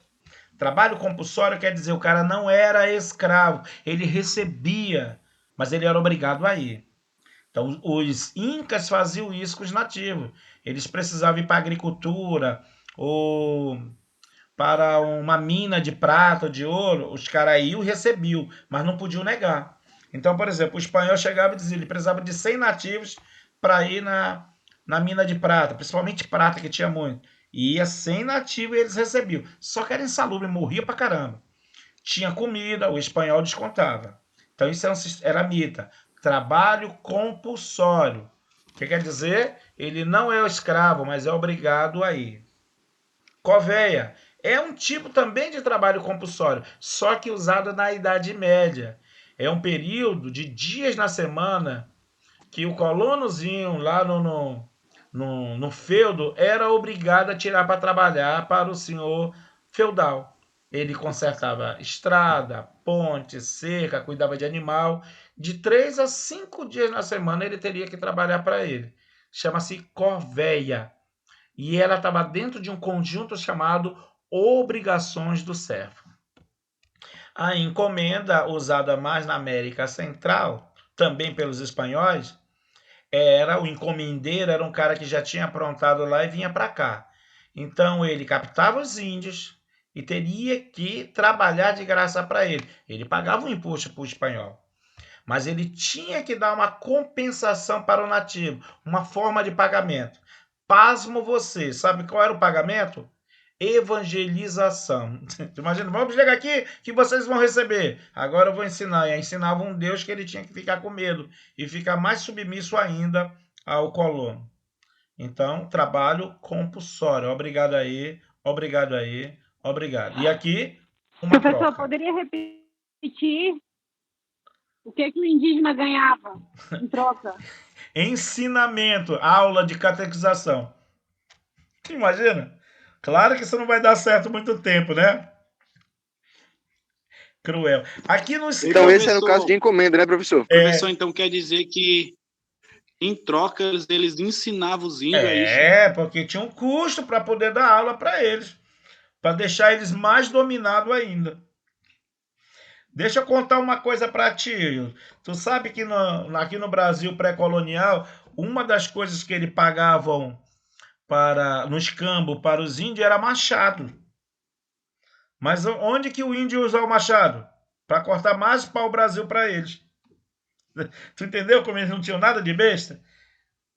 A: Trabalho compulsório quer dizer o cara não era escravo, ele recebia, mas ele era obrigado a ir. Então, os incas faziam isso com os nativos. Eles precisavam ir para a agricultura ou para uma mina de prata ou de ouro. Os caras iam e recebiam, mas não podiam negar. Então, por exemplo, o espanhol chegava e dizia que ele precisava de 100 nativos para ir na mina de prata, principalmente prata, que tinha muito. E ia 100 nativos e eles recebiam. Só que era insalubre, morria pra caramba. Tinha comida, o espanhol descontava. Então, isso era mita. Trabalho compulsório. O que quer dizer? Ele não é o escravo, mas é obrigado a ir. Corveia é um tipo também de trabalho compulsório, só que usado na Idade Média. É um período de dias na semana que o colonozinho lá no feudo era obrigado a tirar para trabalhar para o senhor feudal. Ele consertava estrada, ponte, cerca, cuidava de animal. De 3 a 5 dias na semana ele teria que trabalhar para ele. Chama-se corveia. E ela estava dentro de um conjunto chamado obrigações do servo. A encomenda, usada mais na América Central, também pelos espanhóis, o encomendeiro, era um cara que já tinha aprontado lá e vinha para cá. Então ele captava os índios e teria que trabalhar de graça para ele. Ele pagava um imposto para o espanhol, mas ele tinha que dar uma compensação para o nativo, uma forma de pagamento. Pasmo você, sabe qual era o pagamento? Evangelização. Imagina, vamos chegar aqui que vocês vão receber. Agora eu vou ensinar. E ensinava um Deus que ele tinha que ficar com medo e ficar mais submisso ainda ao colono. Então, trabalho compulsório. Obrigado aí, obrigado aí, obrigado. E aqui, uma
H: Professor,
A: troca.
H: poderia repetir o que o indígena ganhava em troca?
A: Ensinamento, aula de catequização. Imagina? Claro que isso não vai dar certo muito tempo, né? Cruel. Aqui no
D: Então, esse é no caso de encomenda, né, professor?
B: Professor, então quer dizer que em troca eles ensinavam os índios a isso?
A: Porque tinha um custo para poder dar aula para eles, para deixar eles mais dominados ainda. Deixa eu contar uma coisa para ti. Tu sabe que aqui no Brasil pré-colonial, uma das coisas que eles pagavam no escambo para os índios era machado. Mas onde que o índio usa o machado? Para cortar mais pau-brasil para eles. Tu entendeu como eles não tinham nada de besta?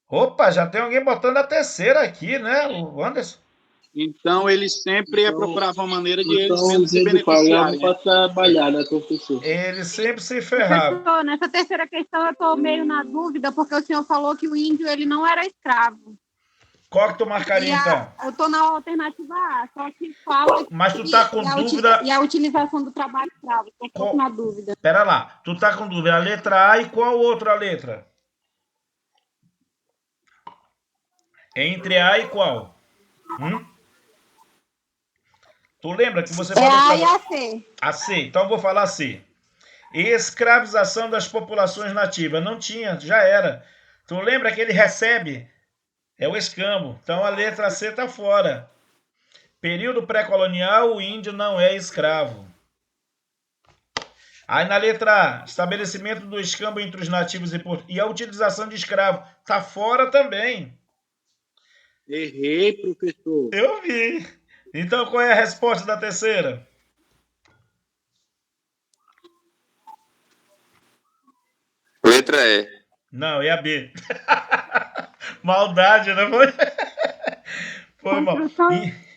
A: Opa, já tem alguém botando a terceira aqui, né? O Anderson.
B: Então eles sempre procuravam uma maneira de eles
C: Então,
B: mesmos se
C: eles pagavam
B: beneficiarem.
C: para trabalhar, né, professor?
A: Eles sempre se ferravam.
H: Professor, nessa terceira questão eu estou meio na dúvida, porque o senhor falou que o índio ele não era escravo.
A: Qual que tu marcaria, então?
H: Eu estou na alternativa A, só que fala
A: Mas tu tá com dúvida...
H: E a utilização do trabalho escravo, estou um pouco na dúvida.
A: Pera lá, tu tá com dúvida. A letra A e qual outra letra? Entre A e qual? Tu lembra que você falou...
H: A e a C.
A: A C, então eu vou falar C. Escravização das populações nativas. Não tinha, já era. Tu lembra que ele recebe... É o escambo. Então a letra C está fora. Período pré-colonial, o índio não é escravo. Aí na letra A, estabelecimento do escambo entre os nativos e a utilização de escravo. Está fora também.
B: Errei, professor.
A: Eu vi. Então qual é a resposta da terceira?
D: Letra E.
A: Não, é a B. Maldade, né? Foi mal.
H: Construção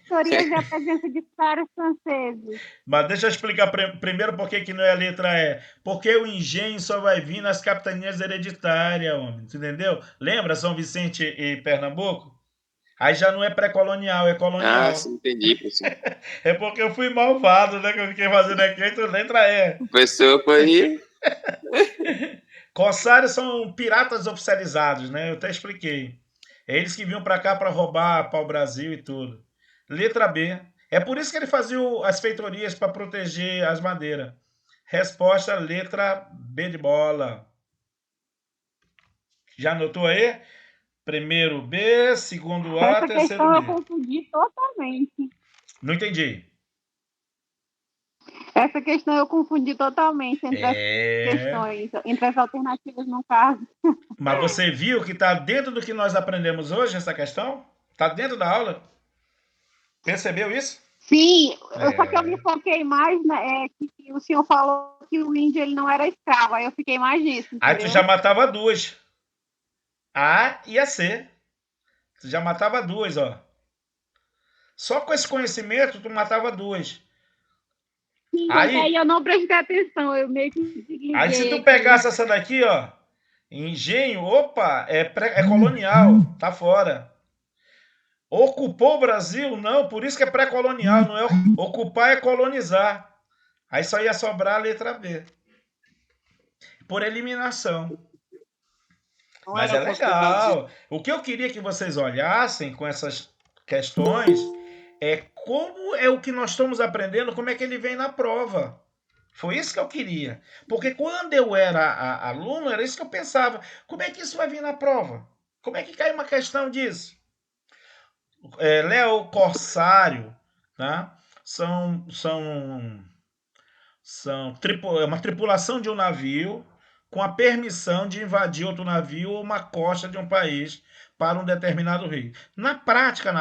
H: teorias da presença de caras franceses.
A: Mas deixa eu explicar primeiro por que não é a letra E. Porque o engenho só vai vir nas capitanias hereditárias, homem. Entendeu? Lembra São Vicente e Pernambuco? Aí já não é pré-colonial, é colonial.
J: Ah, sim, entendi, professor.
A: É porque eu fui malvado, né? Que eu fiquei fazendo aqui, então letra E.
J: O professor foi...
A: Corsários são piratas oficializados, né? Eu até expliquei. É eles que vinham para cá para roubar pau-brasil e tudo. Letra B. É por isso que ele fazia as feitorias para proteger as madeiras. Resposta, letra B de bola. Já anotou aí? Primeiro B, segundo A,
H: Essa
A: terceiro
H: questão eu
A: B.
H: confundi totalmente.
A: Não entendi.
H: Essa questão eu confundi totalmente entre as questões, entre as alternativas no caso.
A: Mas você viu que está dentro do que nós aprendemos hoje, essa questão? Está dentro da aula? Percebeu isso?
H: Sim, só que eu me foquei mais, né, que o senhor falou que o índio ele não era escravo, aí eu fiquei mais nisso.
A: Aí tu já matava duas. A e a C. Tu já matava duas, ó. Só com esse conhecimento, tu matava duas.
H: Sim, aí eu não prestei atenção, eu meio que desliguei.
A: Aí se tu pegasse essa daqui, ó, engenho, opa, é colonial, tá fora. Ocupou o Brasil? Não, por isso que é pré-colonial, não é ocupar, é colonizar. Aí só ia sobrar a letra B. Por eliminação. Mas é legal. O que eu queria que vocês olhassem com essas questões é como é o que nós estamos aprendendo, como é que ele vem na prova. Foi isso que eu queria. Porque quando eu era aluno, era isso que eu pensava. Como é que isso vai vir na prova? Como é que cai uma questão disso? Léo, corsário, tá? É uma tripulação de um navio com a permissão de invadir outro navio ou uma costa de um país para um determinado rio. Na prática,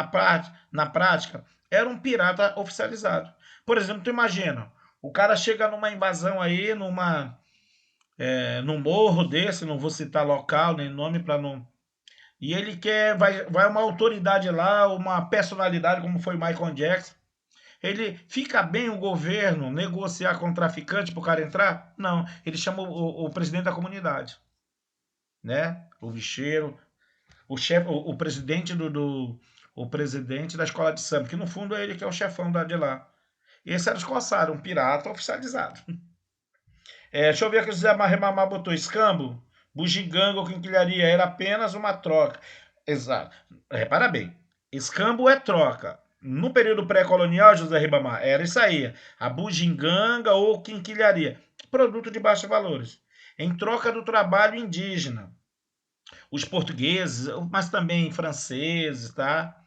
A: era um pirata oficializado. Por exemplo, tu imagina, o cara chega numa invasão aí, num morro desse, não vou citar local nem nome para não... E ele vai uma autoridade lá, uma personalidade como foi Michael Jackson. Ele fica bem o governo negociar com o traficante para o cara entrar? Não, ele chama o presidente da comunidade, né? O bicheiro, o chefe, o presidente o presidente da escola de samba, que no fundo é ele que é o chefão de lá. Esse era os corsários, um pirata oficializado. Deixa eu ver aqui, o José Marremamá botou escambo, bugiganga ou quinquilharia, era apenas uma troca. Exato. Repara bem, escambo é troca. No período pré-colonial, José Ribamar, era isso aí, a bugiganga ou quinquilharia, produto de baixos valores, em troca do trabalho indígena. Os portugueses, mas também franceses, tá?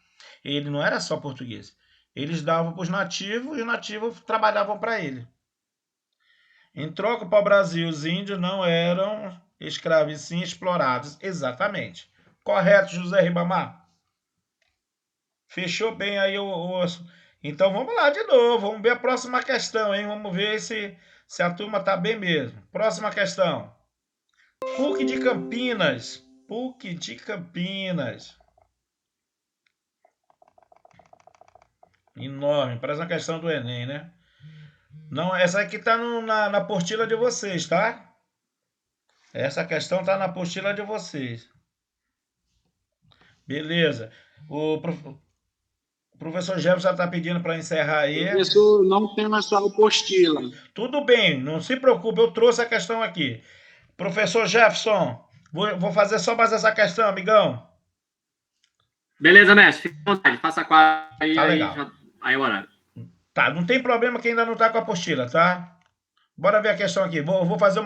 A: Ele não era só português. Eles davam para os nativos e os nativos trabalhavam para ele. Em troca para o Brasil, os índios não eram escravos, sim explorados. Exatamente. Correto, José Ribamar? Fechou bem aí o osso. Então vamos lá de novo. Vamos ver a próxima questão, hein? Vamos ver se a turma tá bem mesmo. Próxima questão. PUC de Campinas. PUC de Campinas. Enorme. Parece uma questão do Enem, né? Não, essa aqui tá na apostila de vocês, tá? Essa questão tá na apostila de vocês. Beleza. O professor Jefferson está pedindo para encerrar aí.
B: Professor, não tem mais só apostila.
A: Tudo bem, não se preocupe, eu trouxe a questão aqui. Professor Jefferson, vou fazer só mais essa questão, amigão.
E: Beleza, mestre, fique à vontade, faça a quadra aí,
A: Tá legal.
E: Aí o horário.
A: Tá, não tem problema que ainda não tá com a apostila, tá? Bora ver a questão aqui. Vou fazer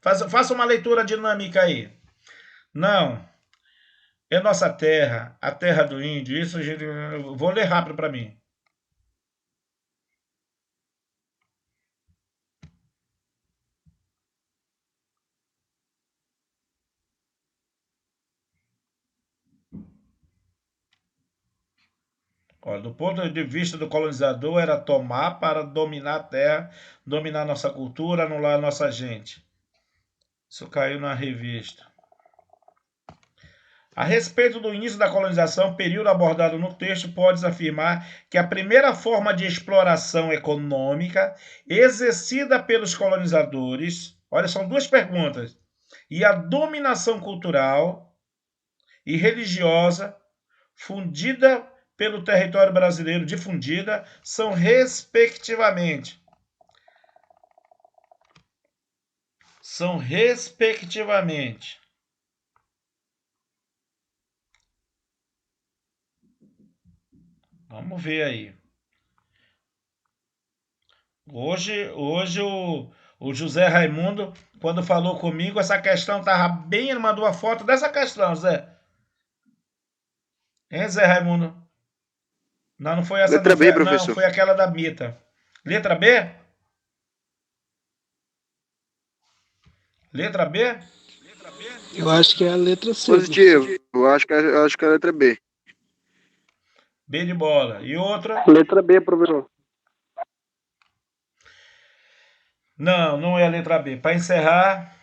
A: faça uma leitura dinâmica aí. Não. É nossa terra, a terra do índio. Isso, gente, vou ler rápido para mim. Olha, do ponto de vista do colonizador, era tomar para dominar a terra, dominar nossa cultura, anular nossa gente. Isso caiu na revista. A respeito do início da colonização, período abordado no texto, pode-se afirmar que a primeira forma de exploração econômica exercida pelos colonizadores, olha, são duas perguntas, e a dominação cultural e religiosa fundida pelo território brasileiro, difundida, são respectivamente vamos ver aí. Hoje o José Raimundo, quando falou comigo, essa questão estava bem, ele mandou a foto dessa questão, Zé. Hein, Zé Raimundo? Não foi essa.
D: Letra B, professor.
A: Não, foi aquela da Mita. Letra B? Letra B?
G: Eu acho que é a letra C.
D: Positivo. Eu acho que é a letra B.
A: B de bola. E outra?
K: Letra B, professor.
A: Não é a letra B. Para encerrar,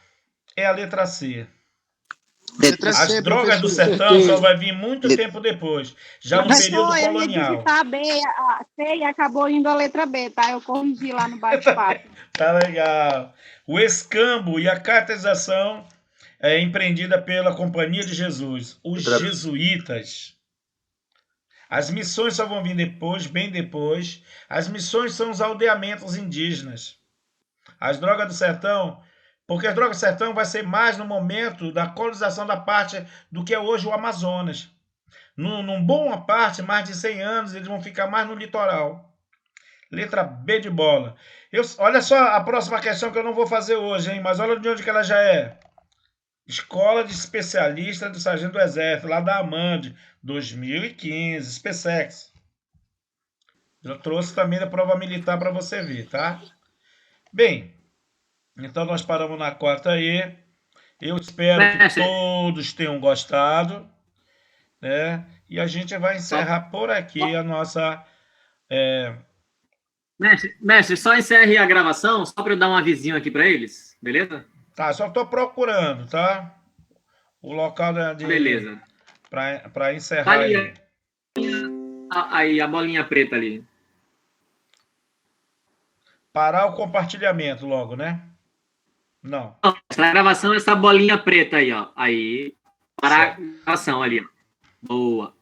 A: é a letra C.
B: Letra C,
A: As drogas do sertão só vai vir muito tempo depois, já no período colonial.
H: Eu ia digitar B, a C e acabou indo a letra B, tá? Eu corrigi lá no bate-papo.
A: Tá legal. O escambo e a caracterização é empreendida pela Companhia de Jesus, os jesuítas. As missões só vão vir depois, bem depois. As missões são os aldeamentos indígenas. As drogas do sertão, porque as drogas do sertão vai ser mais no momento da colonização da parte do que é hoje o Amazonas. Num boa parte, mais de 100 anos, eles vão ficar mais no litoral. Letra B de bola. Olha só a próxima questão que eu não vou fazer hoje, hein? Mas olha de onde que ela já é. Escola de Especialista do Sargento do Exército, lá da AMAND, 2015, SpaceX. Eu trouxe também da prova militar para você ver, tá? Bem, então nós paramos na quarta aí. Eu espero que todos tenham gostado, né? E a gente vai encerrar por aqui a nossa...
E: Mestre, só encerre a gravação, só para eu dar um avisinho aqui para eles, beleza?
A: Tá, só estou procurando, tá? O local
E: beleza.
A: Para encerrar
E: ali, aí, a bolinha preta ali.
A: Parar o compartilhamento logo, né? Não.
E: Essa gravação, essa bolinha preta aí, ó. Aí, parar a gravação ali, ó. Boa.